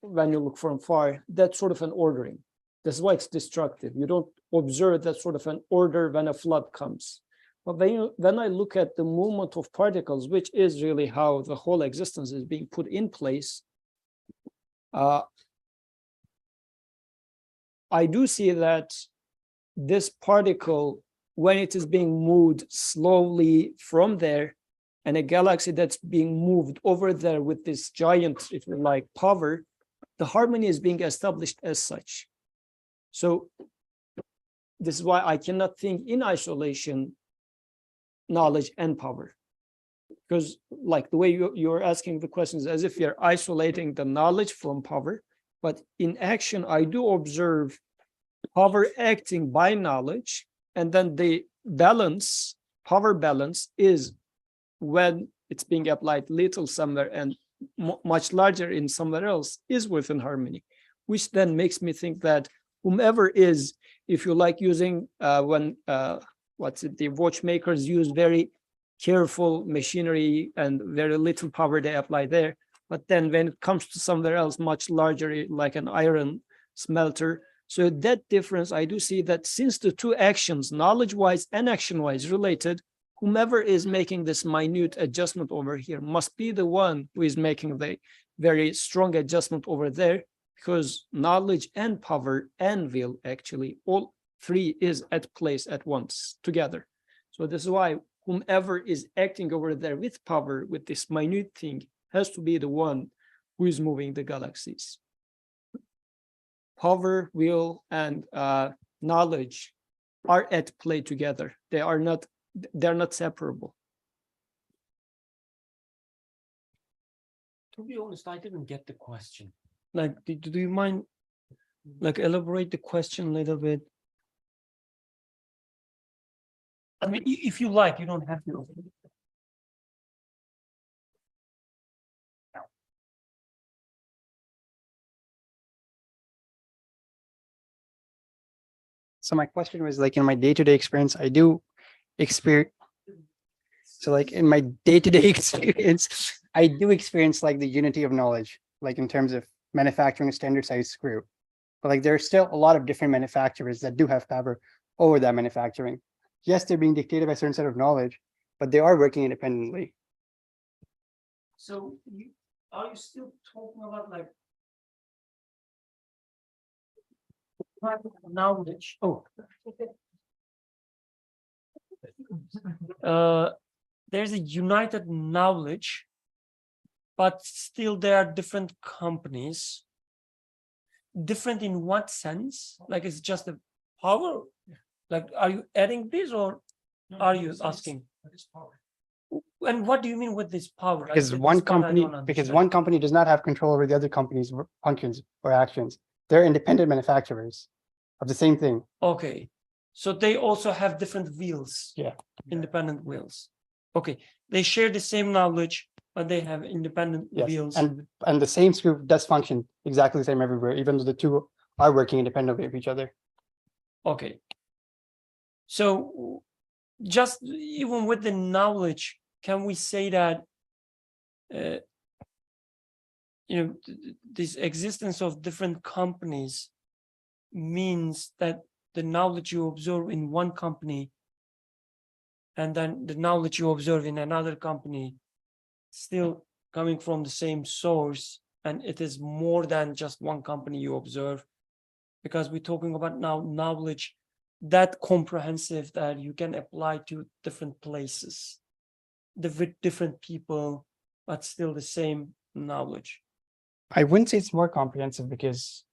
when you look from far, that sort of an ordering. That's why it's destructive. You don't observe that sort of an order when a flood comes. But when I look at the movement of particles, which is really how the whole existence is being put in place, I do see that this particle, when it is being moved slowly from there, and a galaxy that's being moved over there with this giant, if you like, power, the harmony is being established as such. So this is why I cannot think in isolation, knowledge and power. Because like the way you're asking the questions, as if you're isolating the knowledge from power, but in action, I do observe power acting by knowledge, and then the balance, power balance, is when it's being applied little somewhere and much larger in somewhere else is within harmony, which then makes me think that whomever is, if you like using when the watchmakers use very careful machinery and very little power they apply there. But then when it comes to somewhere else much larger, like an iron smelter, so that difference, I do see that since the two actions, knowledge-wise and action-wise related, whomever is making this minute adjustment over here must be the one who is making the very strong adjustment over there, because knowledge and power and will, actually, all three is at place at once together. So this is why whomever is acting over there with power, with this minute thing, has to be the one who is moving the galaxies. Power, will, and knowledge are at play together. They're not separable. To be honest, I didn't get the question. Like, do you mind, like, elaborate the question a little bit? I mean, if you like, you don't have to. So my question was like, in my day-to-day experience, I do experience. So like in my day-to-day experience, I do experience like the unity of knowledge, like in terms of manufacturing a standard size screw. But like there are still a lot of different manufacturers that do have power over that manufacturing. Yes, they're being dictated by a certain set of knowledge, but they are working independently. So are you still talking about like knowledge? Oh. There's a united knowledge, but still there are different companies. Different in what sense? Like it's just a power? Like, are you adding this or are you asking? And what do you mean with this power? Because Like, one this part I company, don't because understand. one company does not have control over the other company's functions or actions. They're independent manufacturers of the same thing. Okay, so they also have different wheels. Yeah. Independent wheels. Okay, they share the same knowledge, but they have independent Yes, wheels. and the same screw does function exactly the same everywhere, even though the two are working independently of each other. Okay. So just even with the knowledge, can we say that this existence of different companies means that the knowledge you observe in one company and then the knowledge you observe in another company still coming from the same source, and it is more than just one company you observe, because we're talking about now knowledge that comprehensive that you can apply to different places, with different people, but still the same knowledge. I wouldn't say it's more comprehensive because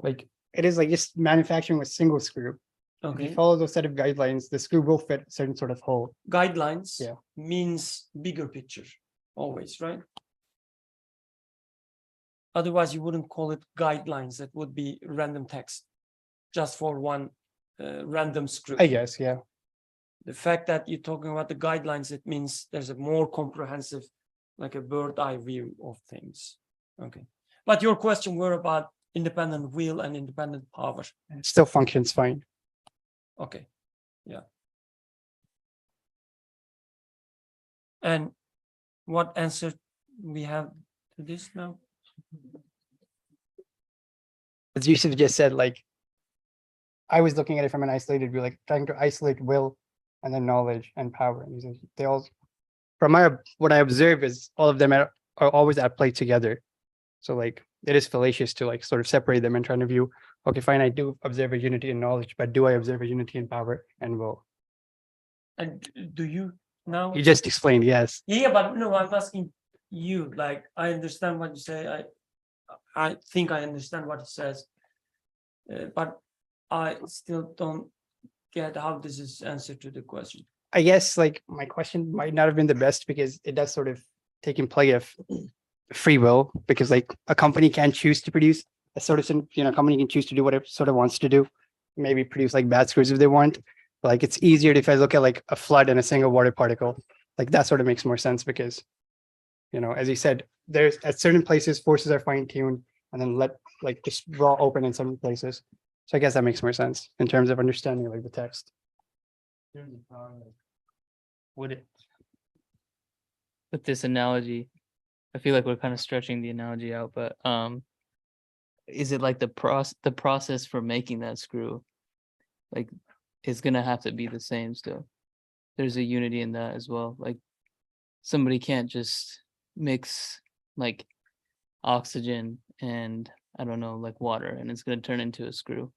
like it is like just manufacturing a single screw. If you Okay, follow those set of guidelines, the screw will fit a certain sort of hole. guidelines Yeah. means bigger picture always, right? Otherwise you wouldn't call it guidelines. That would be random text just for one random screw. I guess, yeah. The fact that you're talking about the guidelines, it means there's a more comprehensive, like a bird eye view of things. Okay, but your question were about independent will and independent power. It still functions fine. Okay, yeah. And what answer we have to this now? As Yusuf just said, like I was looking at it from an isolated view, like trying to isolate will and then knowledge and power. And they all, from what I observe is all of them are always at play together. So like it is fallacious to like sort of separate them and trying to view, okay, fine, I do observe a unity in knowledge, but do I observe a unity in power and will? And do you now? You just explained, yes. Yeah, but no, I'm asking you. Like, I understand what you say. I think I understand what it says, but I still don't get how this is answer to the question. I guess like my question might not have been the best because it does sort of take in play of free will, because like a company can choose to produce a sort of, company can choose to do whatever sort of wants to do, maybe produce like bad screws if they want. But, like it's easier if I look at like a flood and a single water particle, like that sort of makes more sense because As you said, there's at certain places forces are fine-tuned and then just raw open in some places. So I guess that makes more sense in terms of understanding like the text. Would it? With this analogy, I feel like we're kind of stretching the analogy out, but is it like the process for making that screw, like, is gonna have to be the same still? There's a unity in that as well. Like, somebody can't just mix like oxygen and I don't know, like water, and it's gonna turn into a screw,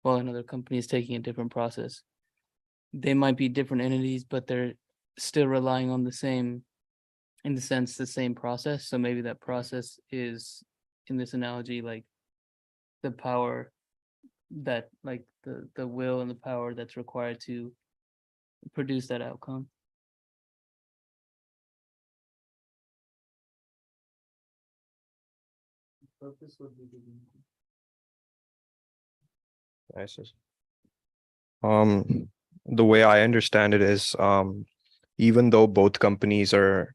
while another company is taking a different process. They might be different entities, but they're still relying on the same, in the sense, the same process. So maybe that process is, in this analogy, like the power that, like the will and the power that's required to produce that outcome. The way I understand it is, even though both companies are,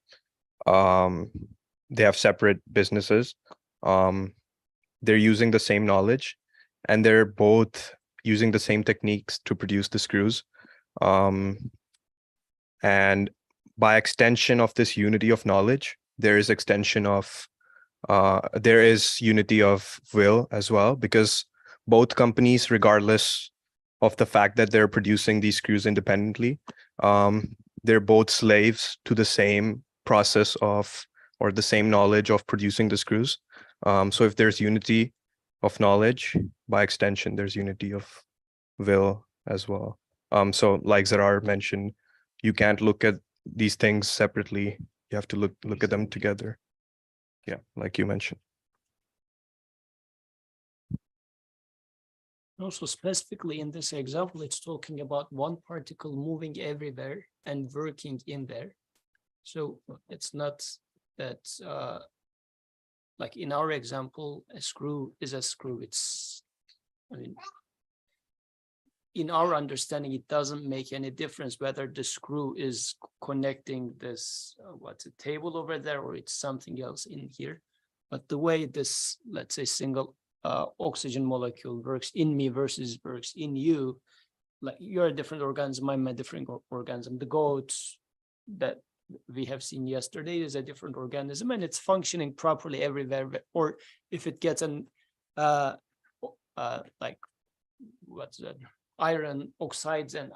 they have separate businesses, they're using the same knowledge, and they're both using the same techniques to produce the screws. And by extension of this unity of knowledge, there is unity of will as well, because both companies, regardless of the fact that they're producing these screws independently, they're both slaves to the same process of, or the same knowledge of producing the screws. So if there's unity of knowledge, by extension, there's unity of will as well. So like Zarar mentioned, you can't look at these things separately. You have to look at them together. Yeah, like you mentioned. Also, specifically in this example, it's talking about one particle moving everywhere and working in there. So it's not that, like in our example, a screw is a screw. In our understanding, it doesn't make any difference whether the screw is connecting this, what's a table over there, or it's something else in here. But the way this, let's say, single oxygen molecule works in me versus works in you, like you're a different organism, I'm a different organism. The goat that we have seen yesterday is a different organism, and it's functioning properly everywhere. Or if it gets an like, what's that, iron oxides and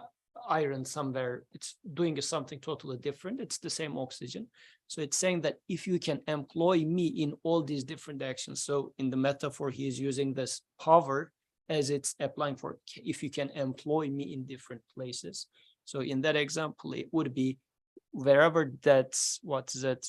iron somewhere, it's doing something totally different. It's the same oxygen. So it's saying that if you can employ me in all these different actions, so in the metaphor, he is using this power as it's applying for, if you can employ me in different places. So in that example, it would be wherever that's, what's that,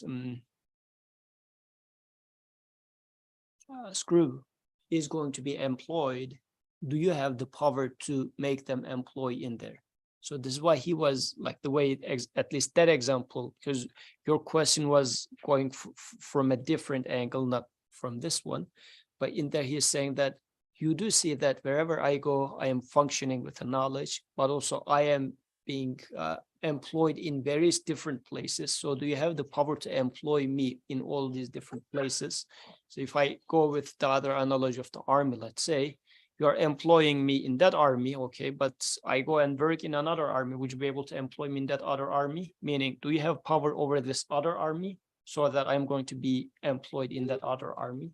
screw is going to be employed, do you have the power to make them employ in there? So this is why he was like the way, at least that example, because your question was going from a different angle, not from this one. But in there, he is saying that you do see that wherever I go, I am functioning with the knowledge, but also I am being employed in various different places. So do you have the power to employ me in all these different places? So if I go with the other analogy of the army, let's say, you're employing me in that army, okay, but I go and work in another army, would you be able to employ me in that other army? Meaning, do you have power over this other army so that I'm going to be employed in that other army?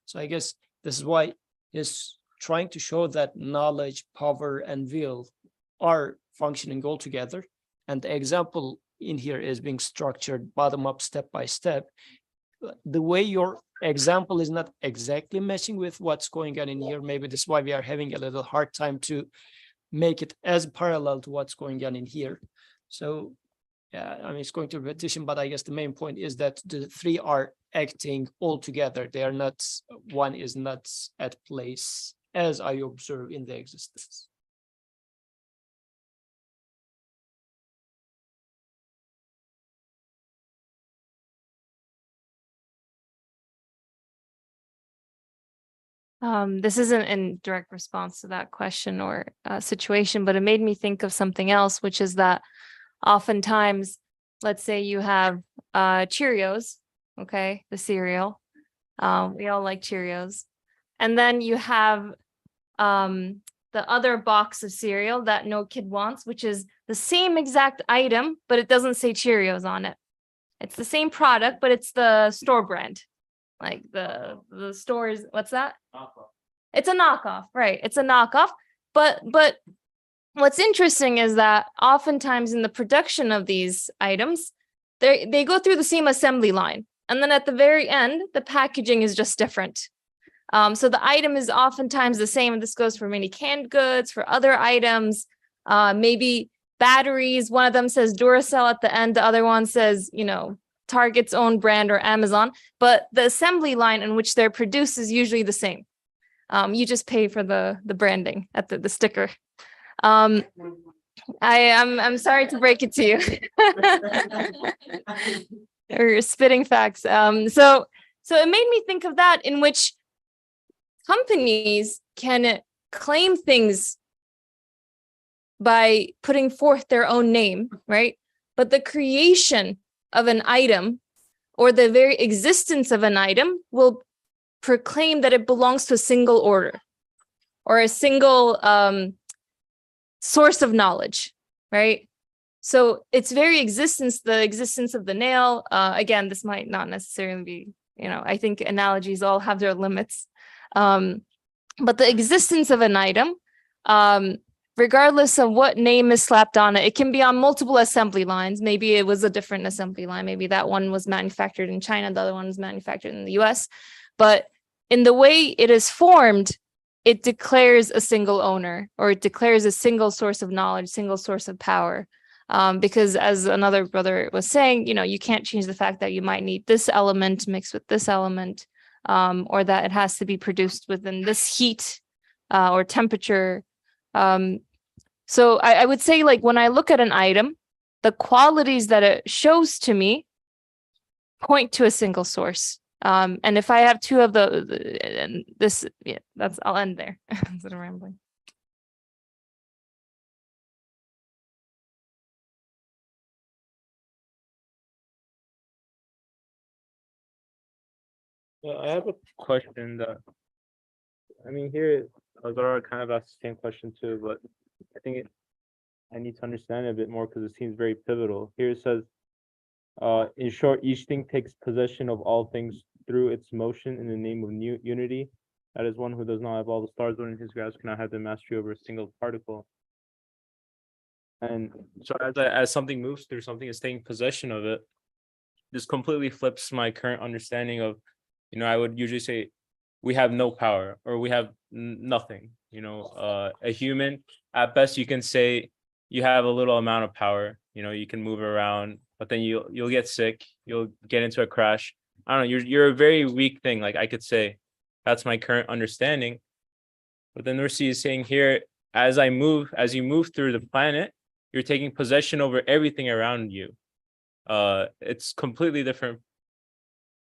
So I guess this is why he's trying to show that knowledge, power, and will are functioning all together. And the example in here is being structured bottom up, step by step. The way your example is not exactly matching with what's going on in here. Maybe this is why we are having a little hard time to make it as parallel to what's going on in here. So yeah, I mean, it's going to repetition, but I guess the main point is that the three are acting all together. They are not, one is not at place as I observe in the existence. This isn't in direct response to that question or situation, but it made me think of something else, which is that oftentimes, let's say you have Cheerios okay, the cereal. We all like Cheerios. And then you have the other box of cereal that no kid wants, which is the same exact item, but it doesn't say Cheerios on it. It's the same product, but it's the store brand. Like the stores, what's that? It's a knockoff, right? It's a knockoff. But what's interesting is that oftentimes in the production of these items, they go through the same assembly line. And then at the very end, the packaging is just different. So the item is oftentimes the same. And this goes for many canned goods, for other items, maybe batteries. One of them says Duracell at the end. The other one says, Target's own brand or Amazon. But the assembly line in which they're produced is usually the same. You just pay for the branding at the sticker. I'm sorry to break it to you. Or spitting facts. So it made me think of that, in which companies can claim things by putting forth their own name, right? But the creation of an item or the very existence of an item will proclaim that it belongs to a single order or a single source of knowledge, right? So its very existence, the existence of the nail, again, this might not necessarily be, I think analogies all have their limits. But the existence of an item, regardless of what name is slapped on it, it can be on multiple assembly lines. Maybe it was a different assembly line. Maybe that one was manufactured in China, the other one was manufactured in the US. But in the way it is formed, it declares a single owner, or it declares a single source of knowledge, single source of power. Because as another brother was saying, you can't change the fact that you might need this element mixed with this element, or that it has to be produced within this heat or temperature. So I would say, like, when I look at an item, the qualities that it shows to me point to a single source. And if I have two of I'll end there. Instead of rambling. I have a question here, Azara kind of asked the same question too, but I think I need to understand it a bit more because it seems very pivotal. Here it says, in short, each thing takes possession of all things through its motion in the name of unity. That is, one who does not have all the stars within his grasp cannot have the mastery over a single particle. And so as something moves through something, it's taking possession of it. This completely flips my current understanding of, I would usually say we have no power, or we have nothing. A human, at best, you can say you have a little amount of power. You can move around, but then you'll get sick. You'll get into a crash. I don't know. You're a very weak thing. Like, I could say, that's my current understanding. But then Nursi is saying here, as you move through the planet, you're taking possession over everything around you. It's completely different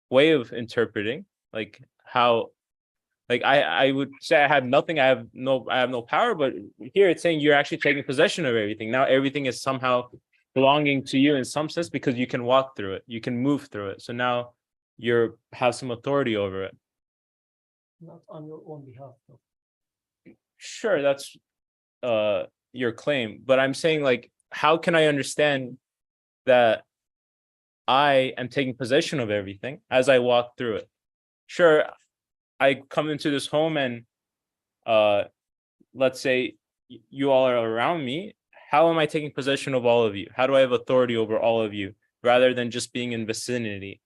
way of interpreting, like how, like I would say I have nothing, I have no power, but here it's saying you're actually taking possession of everything. Now everything is somehow belonging to you in some sense because you can walk through it, you can move through it. So now you have some authority over it. Not on your own behalf, though. Sure, that's your claim, but I'm saying, like, how can I understand that I am taking possession of everything as I walk through it? Sure, I come into this home and let's say you all are around me. How am I taking possession of all of you? How do I have authority over all of you rather than just being in vicinity?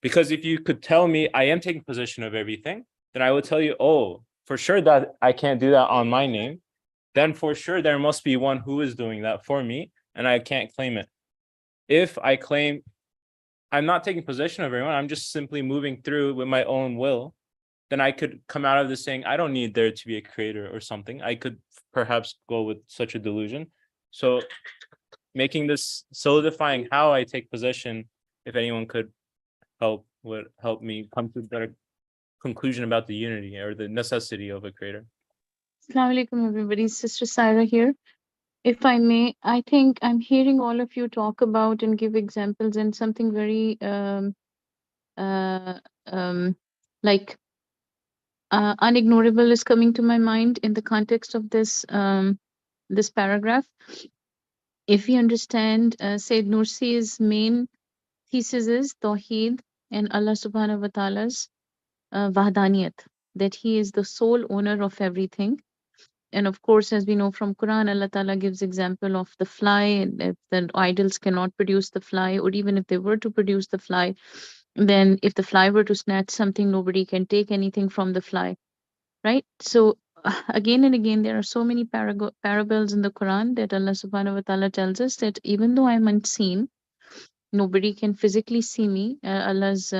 Because if you could tell me I am taking possession of everything, then I would tell you, oh, for sure that I can't do that on my name. Then for sure there must be one who is doing that for me, and I can't claim it. If I claim I'm not taking possession of everyone, I'm just simply moving through with my own will, then I could come out of this saying, I don't need there to be a creator or something. I could perhaps go with such a delusion. So making this, solidifying how I take possession, if anyone could help me come to a better conclusion about the unity or the necessity of a creator. Assalamu alaikum, everybody. Sister Syra here. If I may, I think I'm hearing all of you talk about and give examples, and something very uh, um, like unignorable is coming to my mind in the context of this paragraph. If we understand Sayyid Nursi's main thesis is Tawheed and Allah subhanahu wa ta'ala's Wahdaniyat, that he is the sole owner of everything. And of course, as we know from Quran, Allah Ta'ala gives example of the fly, and if the idols cannot produce the fly, or even if they were to produce the fly, then if the fly were to snatch something, nobody can take anything from the fly, right? So again and again, there are so many parables in the Quran that Allah Subhanahu wa Ta'ala tells us that even though I'm unseen, nobody can physically see me. Allah's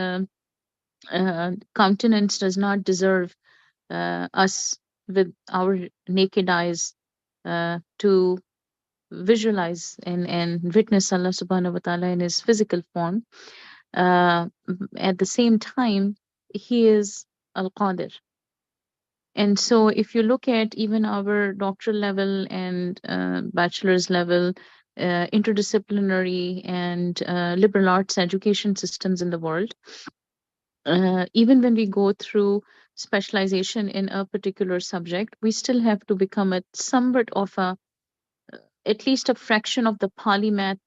countenance does not deserve us with our naked eyes to visualize and witness Allah subhanahu wa ta'ala in his physical form. At the same time, he is Al-Qadir. And so if you look at even our doctoral level and bachelor's level, interdisciplinary and liberal arts education systems in the world, even when we go through specialization in a particular subject, we still have to become a somewhat of a, at least a fraction of the polymath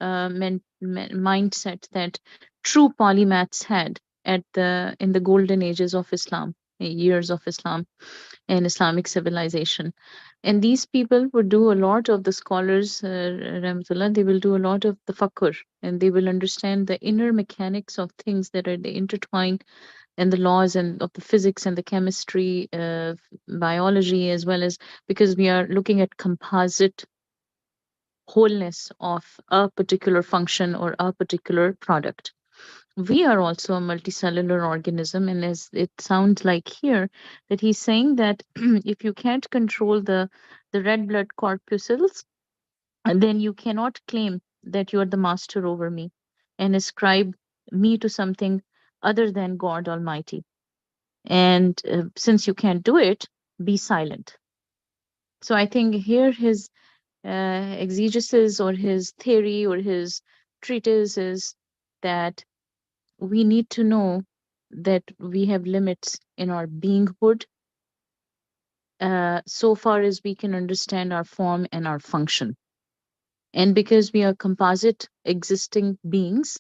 mindset that true polymaths had in the golden ages of Islam, years of Islam and Islamic civilization. And these people would do a lot of the scholars, Rahmatullah, they will do a lot of the fakr, and they will understand the inner mechanics of things that are they intertwined, and the laws and of the physics and the chemistry, biology, as well as because we are looking at composite wholeness of a particular function or a particular product. We are also a multicellular organism, and as it sounds like here, that he's saying that if you can't control the red blood corpuscles, then you cannot claim that you are the master over me and ascribe me to something other than God Almighty. And since you can't do it, be silent. So I think here his exegesis or his theory or his treatise is that we need to know that we have limits in our beinghood so far as we can understand our form and our function. And because we are composite existing beings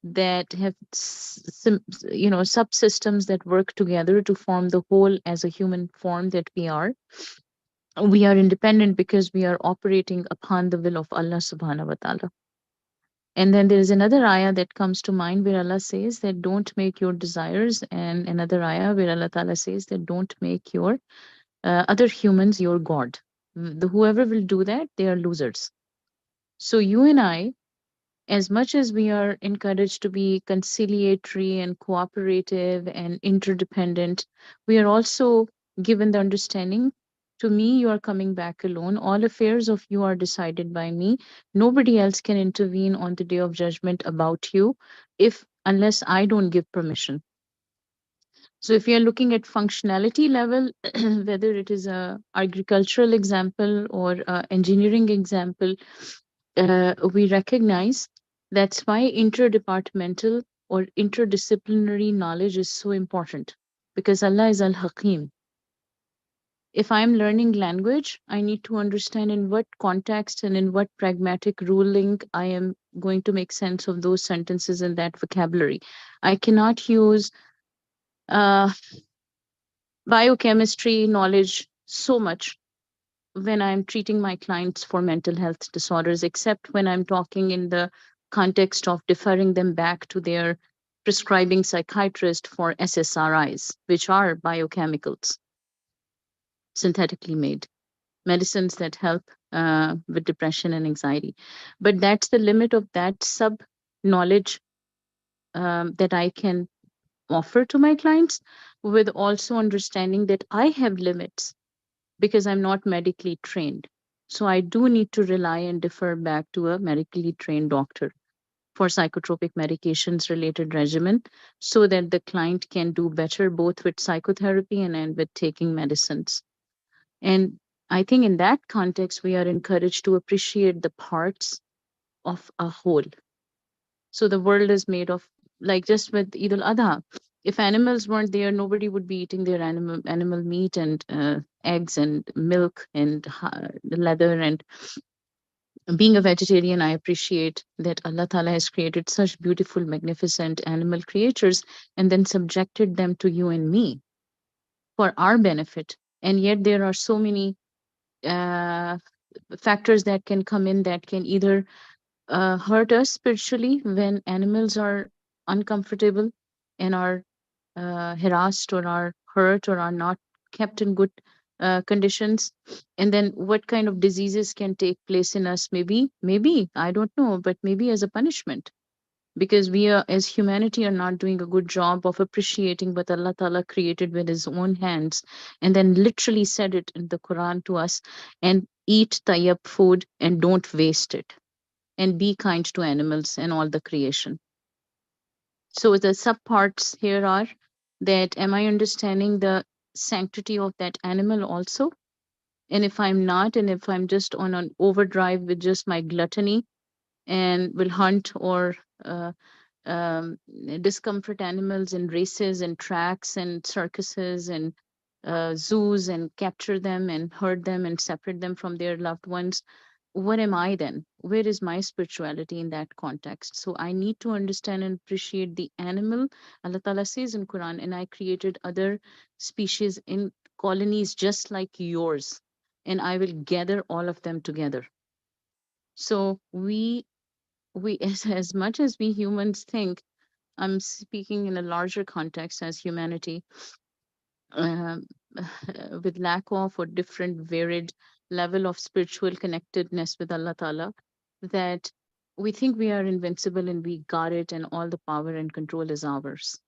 that have subsystems that work together to form the whole as a human form that we are independent because we are operating upon the will of Allah subhanahu wa ta'ala. And then there is another ayah that comes to mind where Allah says that don't make your desires, and another ayah where Allah Ta'ala says that don't make your other humans your God. Whoever will do that, they are losers. So you and I, as much as we are encouraged to be conciliatory and cooperative and interdependent, we are also given the understanding, to me, you are coming back alone. All affairs of you are decided by me. Nobody else can intervene on the day of judgment about you unless I don't give permission. So if you're looking at functionality level, whether it is a agricultural example or a engineering example, we recognize that's why interdepartmental or interdisciplinary knowledge is so important, because Allah is Al-Hakim. If I'm learning language, I need to understand in what context and in what pragmatic ruling I am going to make sense of those sentences and that vocabulary. I cannot use biochemistry knowledge so much when I'm treating my clients for mental health disorders, except when I'm talking in the context of deferring them back to their prescribing psychiatrist for SSRIs, which are biochemicals, synthetically made medicines that help with depression and anxiety. But that's the limit of that sub knowledge that I can offer to my clients, with also understanding that I have limits because I'm not medically trained. So I do need to rely and defer back to a medically trained doctor for psychotropic medications related regimen so that the client can do better both with psychotherapy and with taking medicines. And I think in that context, we are encouraged to appreciate the parts of a whole. So the world is made of, like just with Eid al-Adha, if animals weren't there, nobody would be eating their animal meat and eggs and milk and leather. And being a vegetarian, I appreciate that Allah Ta'ala has created such beautiful, magnificent animal creatures and then subjected them to you and me for our benefit. And yet there are so many factors that can come in that can either hurt us spiritually when animals are uncomfortable and are harassed or are hurt or are not kept in good conditions. And then what kind of diseases can take place in us? Maybe, I don't know, but maybe as a punishment. Because we are, as humanity, are not doing a good job of appreciating what Allah Ta'ala created with His own hands, and then literally said it in the Quran to us, and eat tayyib food and don't waste it, and be kind to animals and all the creation. So the subparts here are that, am I understanding the sanctity of that animal also? And if I'm not, and if I'm just on an overdrive with just my gluttony and will hunt or um, discomfort animals in races and tracks and circuses and zoos and capture them and hurt them and separate them from their loved ones, what am I then? Where is my spirituality in that context? So I need to understand and appreciate the animal. Allah Ta'ala says in Quran, and I created other species in colonies just like yours, and I will gather all of them together. So we as much as we humans think, I'm speaking in a larger context as humanity, um, with lack of or different varied level of spiritual connectedness with Allah Ta'ala, that we think we are invincible and we got it and all the power and control is ours.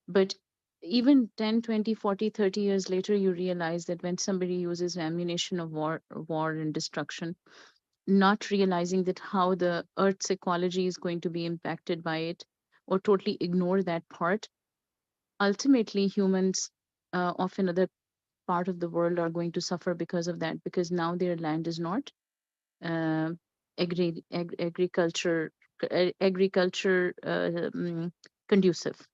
But even 10, 20, 40, 30 years later, you realize that when somebody uses ammunition of war and destruction, not realizing that how the earth's ecology is going to be impacted by it, or totally ignore that part, ultimately humans of another part of the world are going to suffer because of that, because now their land is not uh, agriculture conducive.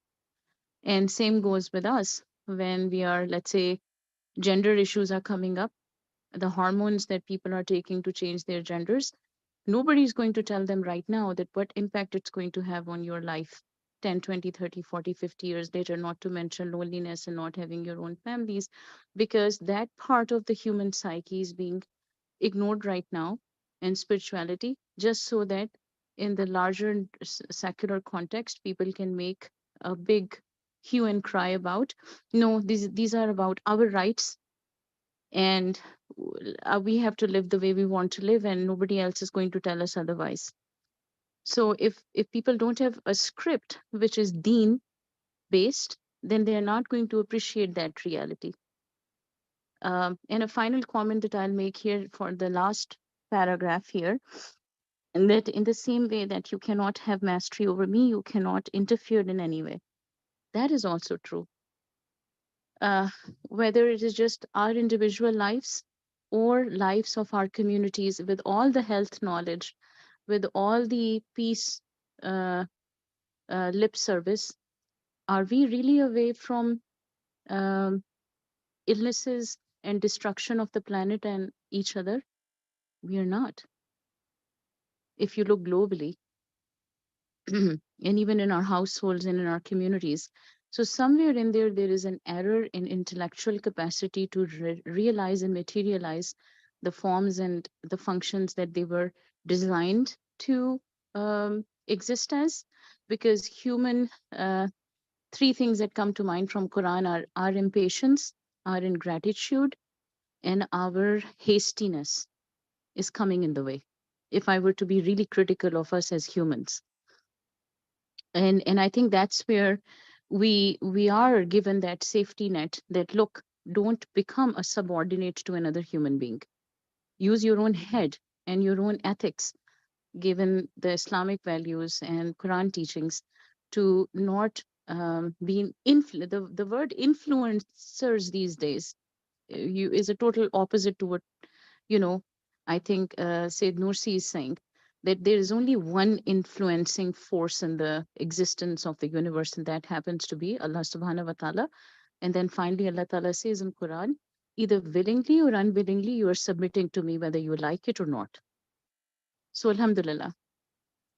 And same goes with us when we are, let's say, gender issues are coming up, the hormones that people are taking to change their genders. Nobody is going to tell them right now that what impact it's going to have on your life 10, 20, 30, 40, 50 years later, not to mention loneliness and not having your own families, because that part of the human psyche is being ignored right now, and spirituality, just so that in the larger secular context, people can make a big hue and cry about, no, these are about our rights, and we have to live the way we want to live, and nobody else is going to tell us otherwise. So if people don't have a script which is deen based, then they are not going to appreciate that reality. And a final comment that I'll make here for the last paragraph here, and that in the same way that you cannot have mastery over me, you cannot interfere in any way. That is also true. Uh, whether it is just our individual lives or lives of our communities, with all the health knowledge, with all the peace uh, lip service, are we really away from um, illnesses and destruction of the planet and each other? We are not. If you look globally, and even in our households and in our communities. So somewhere in there, there is an error in intellectual capacity to realize and materialize the forms and the functions that they were designed to exist as. Because human, three things that come to mind from Quran are our impatience, our ingratitude, and our hastiness is coming in the way. If I were to be really critical of us as humans, and I think that's where we are given that safety net, that look, don't become a subordinate to another human being. Use your own head and your own ethics, given the Islamic values and Quran teachings, to not be the word influencers these days is a total opposite to what, you know, I think Sayyid Nursi is saying, that there is only one influencing force in the existence of the universe, and that happens to be Allah subhanahu wa ta'ala. And then finally, Allah ta'ala says in Quran, either willingly or unwillingly, you are submitting to me, whether you like it or not. So Alhamdulillah.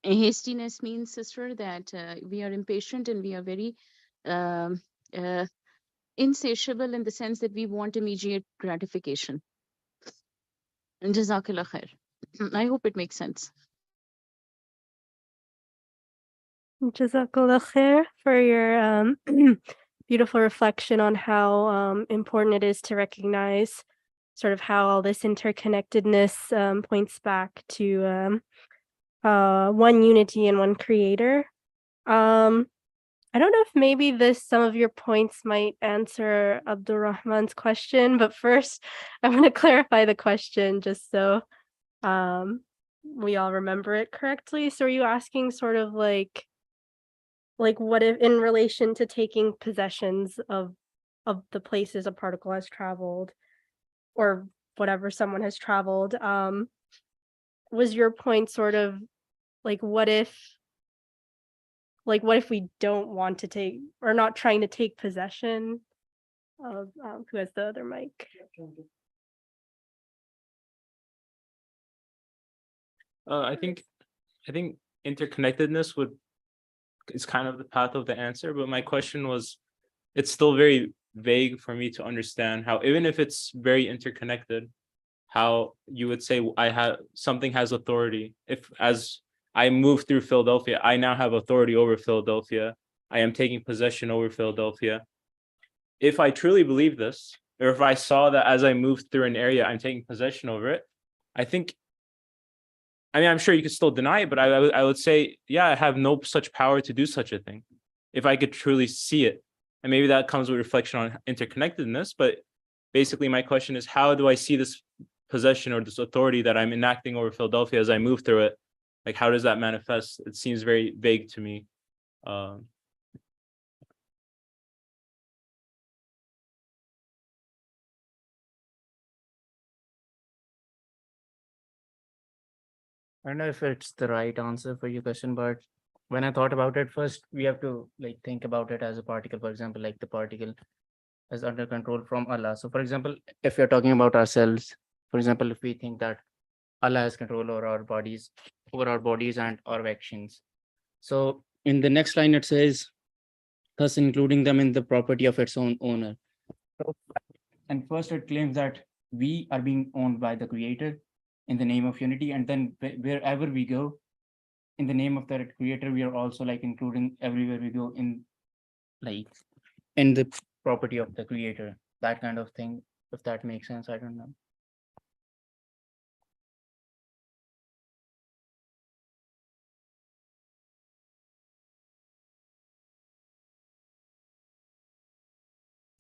And hastiness means, sister, that we are impatient and we are very um, uh, insatiable in the sense that we want immediate gratification. And Jazakallah khair. I hope it makes sense. Jazakallah khair for your beautiful reflection on how important it is to recognize sort of how all this interconnectedness points back to one unity and one creator. I don't know if maybe some of your points might answer Abdurrahman's question, but first I want to clarify the question just so we all remember it correctly. So are you asking sort of like what if in relation to taking possessions of the places a particle has traveled or whatever someone has traveled, was your point sort of like what if we don't want to take or not trying to take possession of who has the other mic? I think interconnectedness is kind of the path of the answer, but my question was, it's still very vague for me to understand how, even if it's very interconnected, how you would say something has authority. If as I move through Philadelphia, I now have authority over Philadelphia. I am taking possession over Philadelphia. If I truly believe this, or if I saw that as I moved through an area, I'm taking possession over it, I'm sure you could still deny it, but I would say, yeah, I have no such power to do such a thing if I could truly see it. And maybe that comes with reflection on interconnectedness. But basically, my question is, how do I see this possession or this authority that I'm enacting over Philadelphia as I move through it? Like, how does that manifest? It seems very vague to me. I don't know if it's the right answer for your question, but when I thought about it, first we have to like think about it as a particle. For example, like the particle is under control from Allah. So for example, if you're talking about ourselves, for example, if we think that Allah has control over our bodies and our actions. So in the next line it says, thus including them in the property of its own owner. And first it claims that we are being owned by the creator in the name of unity, and then wherever we go in the name of that creator, we are also like including everywhere we go in the property of the creator, that kind of thing. If that makes sense, I don't know.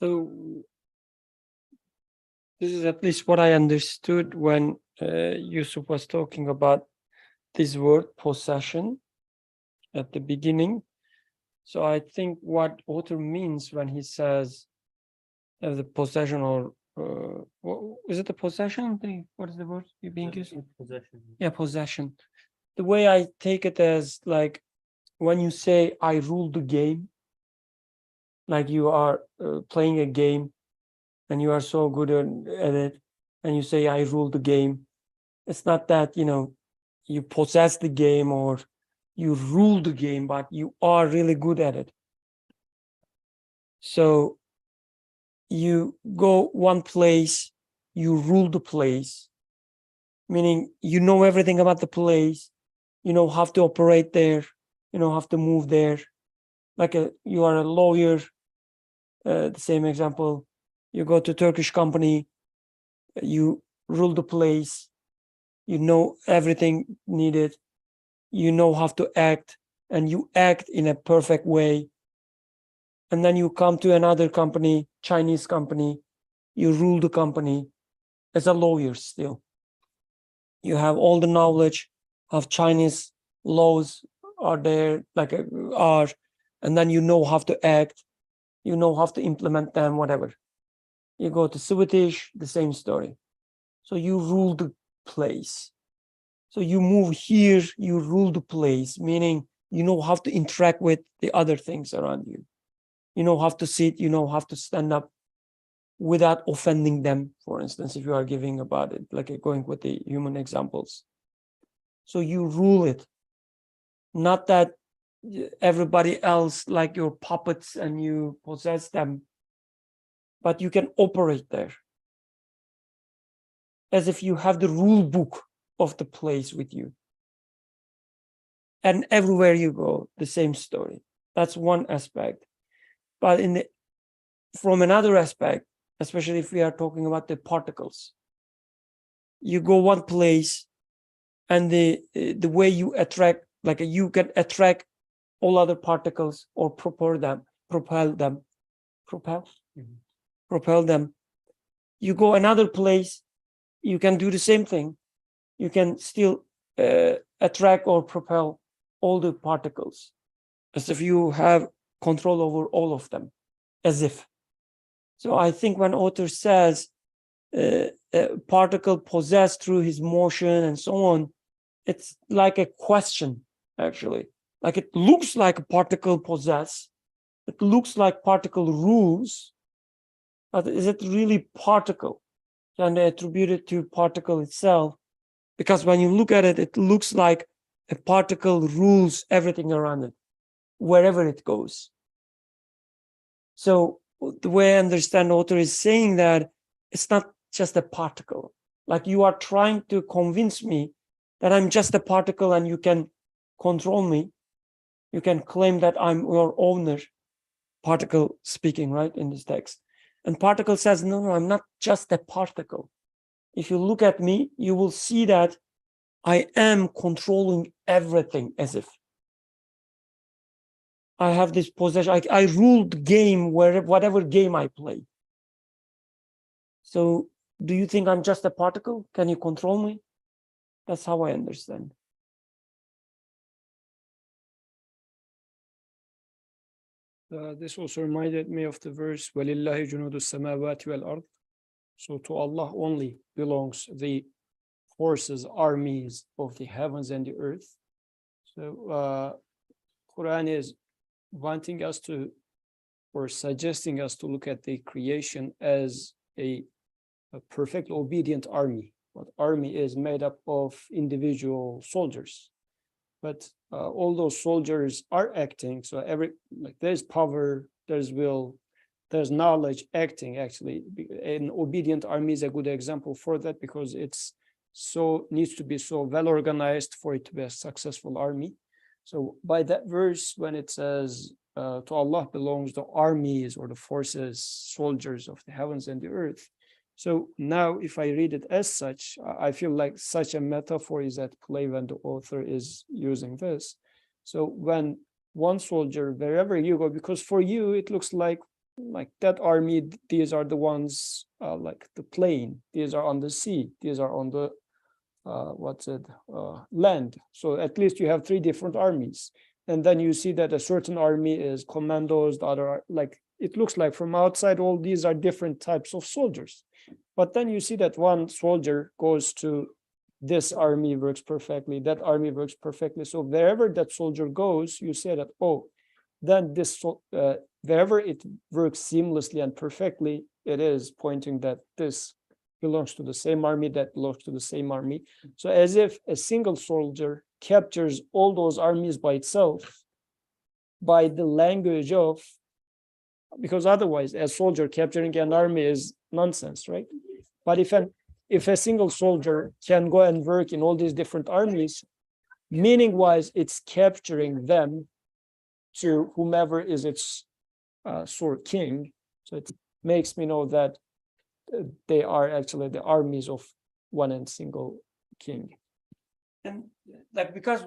So this is at least what I understood when Yusuf was talking about this word possession at the beginning. So I think what author means when he says the possession, or is it the possession? What is the word you're being used? Possession. Yeah, possession. The way I take it as like when you say I rule the game, like you are playing a game and you are so good at it, and you say I rule the game. It's not that, you know, you possess the game or you rule the game, but you are really good at it. So you go one place, you rule the place, meaning you know everything about the place, you know how to operate there, you know how to move there. Like you are a lawyer, the same example, you go to a Turkish company, you rule the place, you know everything needed, you know how to act, and you act in a perfect way. And then you come to another company, Chinese company, you rule the company as a lawyer still. You have all the knowledge of Chinese laws are there, and then you know how to act, you know how to implement them, whatever. You go to Swedish, the same story. So you rule the place. So you move here, you rule the place, meaning you know how to interact with the other things around you. You know how to sit, you know how to stand up without offending them, for instance, if you are giving about it, like going with the human examples. So you rule it, not that everybody else like your puppets and you possess them, but you can operate there as if you have the rule book of the place with you. And everywhere you go, the same story. That's one aspect. But from another aspect, especially if we are talking about the particles, you go one place and the way you attract, like you can attract all other particles or propel them. You go another place, you can do the same thing. You can still attract or propel all the particles as if you have control over all of them, as if. So I think when author says a particle possessed through his motion and so on, it's like a question, actually. Like it looks like a particle possessed, it looks like particle rules, but is it really particle? Can they attribute it to particle itself? Because when you look at it, it looks like a particle rules everything around it, wherever it goes. So the way I understand the author is saying that it's not just a particle. Like you are trying to convince me that I'm just a particle and you can control me. You can claim that I'm your owner, particle speaking, right, in this text. And particle says, no, I'm not just a particle. If you look at me, you will see that I am controlling everything as if. I have this possession. I rule the game whatever game I play. So do you think I'm just a particle? Can you control me? That's how I understand. This also reminded me of the verse, وَلِلَّهِ جُنُودُ السَّمَاوَاتِ وَالْأَرْضِ. So to Allah only belongs the forces, armies of the heavens and the earth. So Quran is wanting us to, or suggesting us to look at the creation as a perfect obedient army. But army is made up of individual soldiers. But all those soldiers are acting. So there's power, there's will, there's knowledge acting. Actually, an obedient army is a good example for that, because it's needs to be so well organized for it to be a successful army. So by that verse, when it says to Allah belongs the armies or the forces, soldiers of the heavens and the earth. So now if I read it as such, I feel like such a metaphor is at play when the author is using this. So when one soldier, wherever you go, because for you, it looks like that army, these are the ones like the plane, these are on the sea, these are on the land. So at least you have three different armies. And then you see that a certain army is commandos, the other are like, it looks like from outside, all these are different types of soldiers. But then you see that one soldier goes to this army works perfectly, that army works perfectly. So wherever that soldier goes, you say that, oh, then this, wherever it works seamlessly and perfectly, it is pointing that this belongs to the same army, that belongs to the same army. So as if a single soldier captures all those armies by itself, by the language of, because otherwise a soldier capturing an army is nonsense, right? But if a single soldier can go and work in all these different armies, meaning wise, it's capturing them to whomever is its sword king. So it makes me know that they are actually the armies of one and single king. And like, because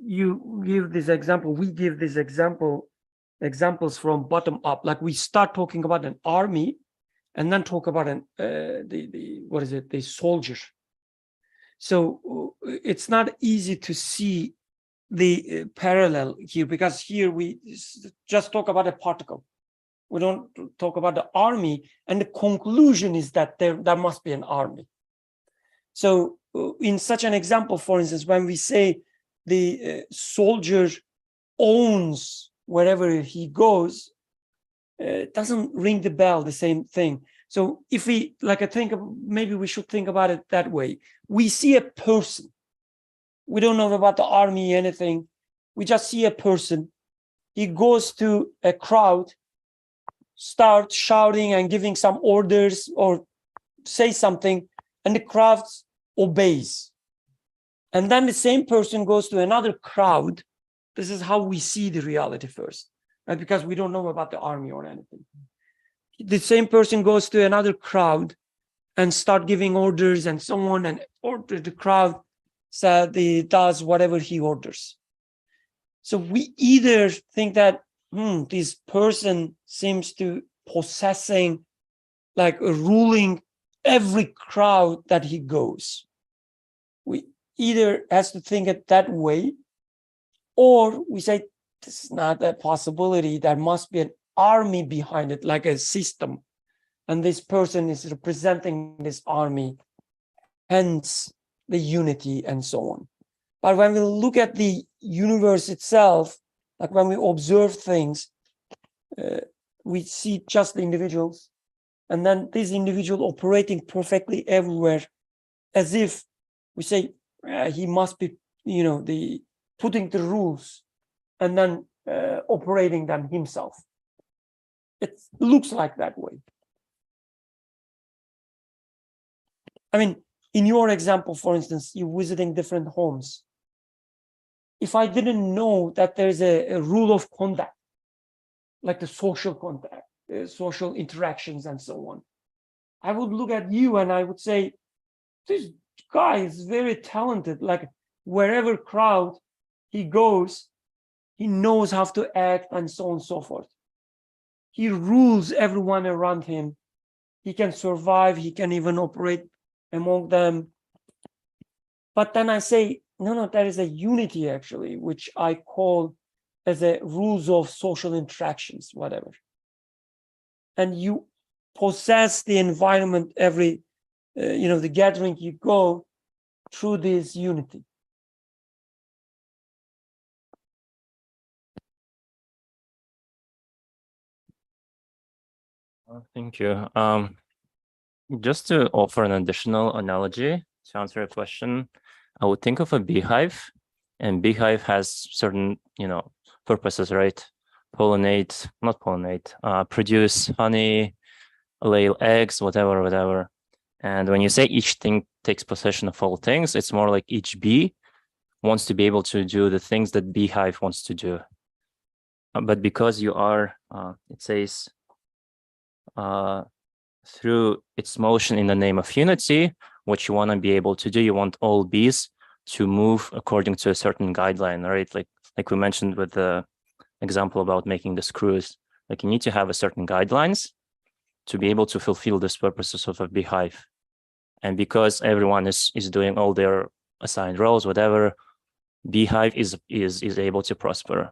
you give this example, we give this examples from bottom up. Like we start talking about an army and then talk about the soldier. So it's not easy to see the parallel here, because here we just talk about a particle. We don't talk about the army, and the conclusion is that there must be an army. So in such an example, for instance, when we say the soldier owns wherever he goes, it doesn't ring the bell, the same thing. So if we, like, I think maybe we should think about it that way. We see a person. We don't know about the army, anything. We just see a person. He goes to a crowd, starts shouting and giving some orders or say something, and the crowd obeys. And then the same person goes to another crowd. This is how we see the reality first, right? Because we don't know about the army or anything. The same person goes to another crowd and start giving orders and so on, and order the crowd said he does whatever he orders. So we either think that this person seems to possessing, like ruling every crowd that he goes. We either has to think it that way, or we say this is not a possibility. There must be an army behind it, like a system, and this person is representing this army, hence the unity and so on. But when we look at the universe itself, like when we observe things, we see just the individuals, and then this individual operating perfectly everywhere, as if we say he must be, the putting the rules and then operating them himself. It looks like that way. I mean, in your example, for instance, you're visiting different homes. If I didn't know that there's a rule of conduct, like the social contact, social interactions and so on, I would look at you and I would say, this guy is very talented. Like wherever crowd he goes, he knows how to act and so on and so forth. He rules everyone around him. He can survive. He can even operate among them. But then I say, no, there is a unity actually, which I call as a rules of social interactions, whatever. And you possess the environment, every, the gathering you go through this unity. Thank you. Just to offer an additional analogy to answer your question, I would think of a beehive, and beehive has certain, purposes, right? Not pollinate, produce honey, lay eggs, whatever. And when you say each thing takes possession of all things, it's more like each bee wants to be able to do the things that beehive wants to do. But because you are, it says, through its motion in the name of unity, what you want to be able to do, you want all bees to move according to a certain guideline, right? Like we mentioned with the example about making the screws, like you need to have a certain guidelines to be able to fulfill this purposes of a beehive. And because everyone is doing all their assigned roles, whatever, beehive is able to prosper.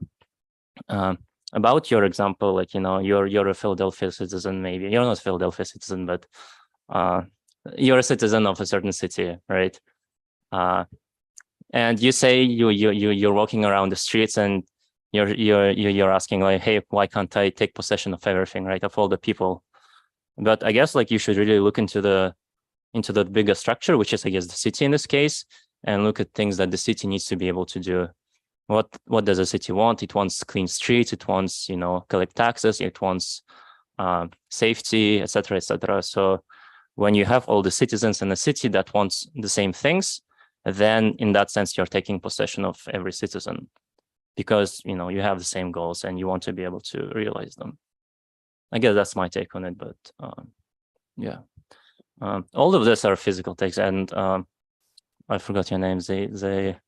About your example, like, you're a Philadelphia citizen, maybe you're not a Philadelphia citizen, but you're a citizen of a certain city, right? And you say you're walking around the streets and you're asking like, hey, why can't I take possession of everything, right? Of all the people. But I guess like you should really look into the bigger structure, which is, I guess, the city in this case, and look at things that the city needs to be able to do. What does a city want? It wants clean streets. It wants, collect taxes. It wants safety, etc., etc. So when you have all the citizens in a city that wants the same things, then in that sense, you're taking possession of every citizen because, you have the same goals and you want to be able to realize them. I guess that's my take on it, but yeah. All of this are physical takes, and I forgot your name, Zahir,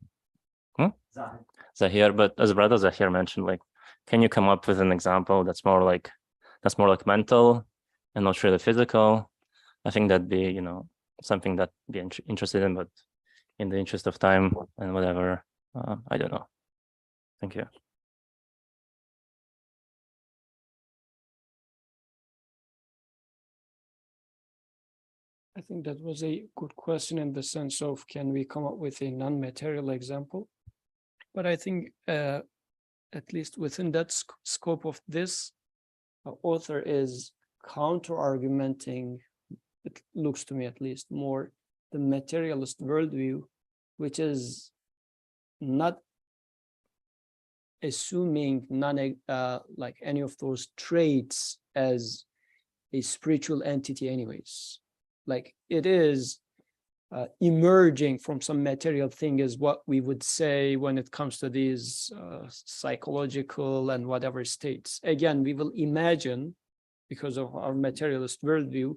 but as brother Zahir mentioned, like, can you come up with an example that's more like mental and not really physical? I think that'd be, something that be interested in, but in the interest of time and whatever, I don't know. Thank you. I think that was a good question in the sense of, can we come up with a non-material example? But I think at least within that scope of this, author is counter-argumenting, it looks to me at least, more the materialist worldview, which is not assuming like any of those traits as a spiritual entity anyways. Like it is emerging from some material thing is what we would say when it comes to these psychological and whatever states. Again, we will imagine, because of our materialist worldview,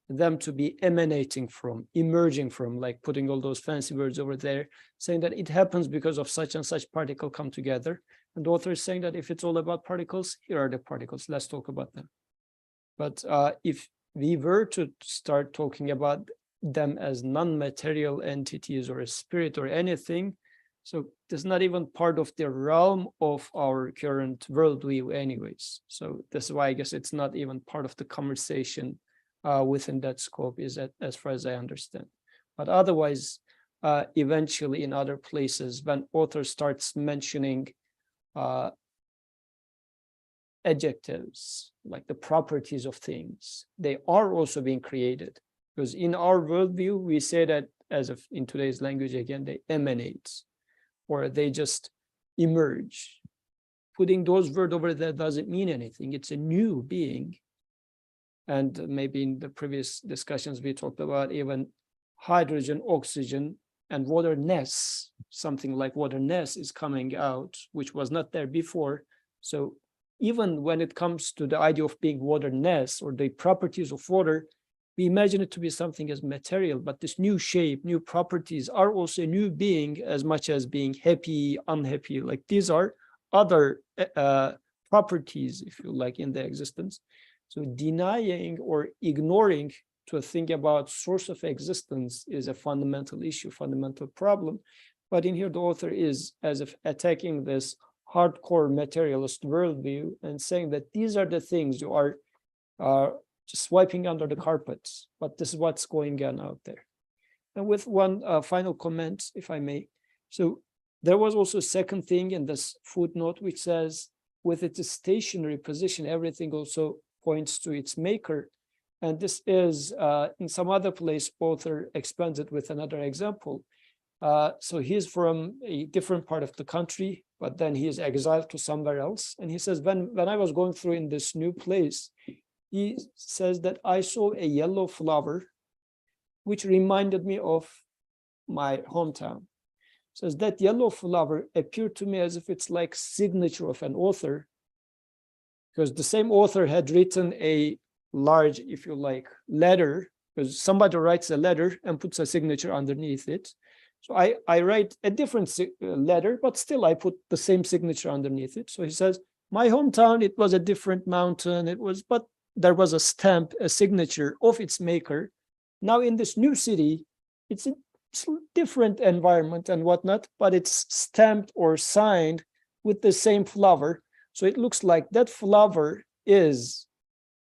them to be emanating from, emerging from, like putting all those fancy words over there, saying that it happens because of such and such particle come together. And the author is saying that if it's all about particles, here are the particles, let's talk about them. But if we were to start talking about them as non-material entities or a spirit or anything, so it's not even part of the realm of our current worldview anyways. So that's why I guess it's not even part of the conversation within that scope, is that, as far as I understand. But otherwise, eventually in other places, when author starts mentioning adjectives, like the properties of things, they are also being created. Because in our worldview, we say that, as of in today's language, again, they emanate, or they just emerge. Putting those words over there doesn't mean anything. It's a new being. And maybe in the previous discussions, we talked about even hydrogen, oxygen, and waterness. Something like waterness is coming out, which was not there before. So even when it comes to the idea of being waterness or the properties of water, we imagine it to be something as material, but this new shape, new properties are also a new being, as much as being happy, unhappy. Like these are other properties, if you like, in their existence. So denying or ignoring to think about source of existence is a fundamental issue, fundamental problem. But in here, the author is as if attacking this hardcore materialist worldview and saying that these are the things you are just swiping under the carpets, but this is what's going on out there. And with one final comment, if I may. So there was also a second thing in this footnote, which says, with its stationary position, everything also points to its maker. And this is, in some other place, author expands it with another example. So he's from a different part of the country, but then he is exiled to somewhere else. And he says, when I was going through in this new place, he says that I saw a yellow flower, which reminded me of my hometown. Says that yellow flower appeared to me as if it's like signature of an author, because the same author had written a large, if you like, letter, because somebody writes a letter and puts a signature underneath it. So I write a different letter, but still I put the same signature underneath it. So he says, my hometown, it was a different mountain, but there was a stamp, a signature of its maker. Now in this new city, it's a different environment and whatnot, but it's stamped or signed with the same flower. So it looks like that flower is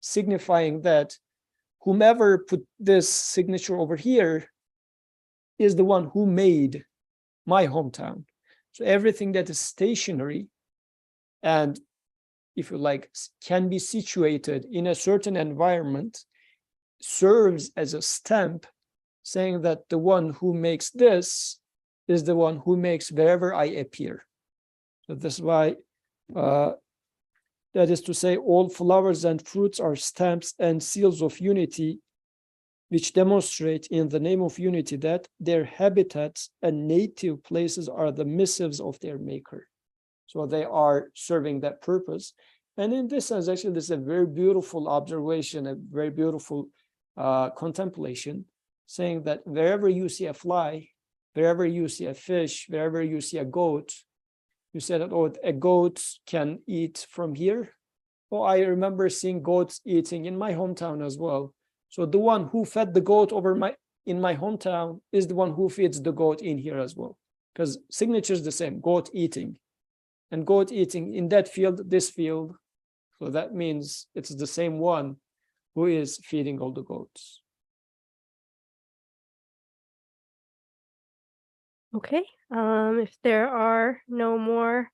signifying that whomever put this signature over here is the one who made my hometown. So everything that is stationary and, if you like, can be situated in a certain environment serves as a stamp saying that the one who makes this is the one who makes wherever I appear. So that's why, that is to say, all flowers and fruits are stamps and seals of unity, which demonstrate in the name of unity that their habitats and native places are the missives of their maker. So they are serving that purpose. And in this sense, actually, this is a very beautiful observation, a very beautiful contemplation, saying that wherever you see a fly, wherever you see a fish, wherever you see a goat, you said that, oh, a goat can eat from here. Oh, I remember seeing goats eating in my hometown as well. So the one who fed the goat in my hometown is the one who feeds the goat in here as well. Because signature is the same, goat eating. And goat eating in that field, this field. So that means it's the same one who is feeding all the goats. Okay, if there are no more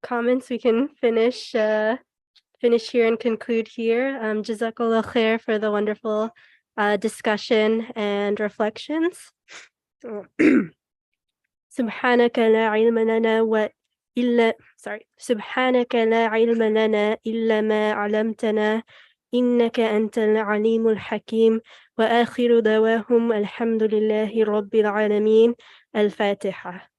comments, we can finish here and conclude here. Jazakallah khair for the wonderful discussion and reflections. سبحانك لا علم لنا سبحانك لا علم لنا إلا ما علمتنا إنك أنت العليم الحكيم وآخر دواهم الحمد لله رب العالمين. الفاتحة.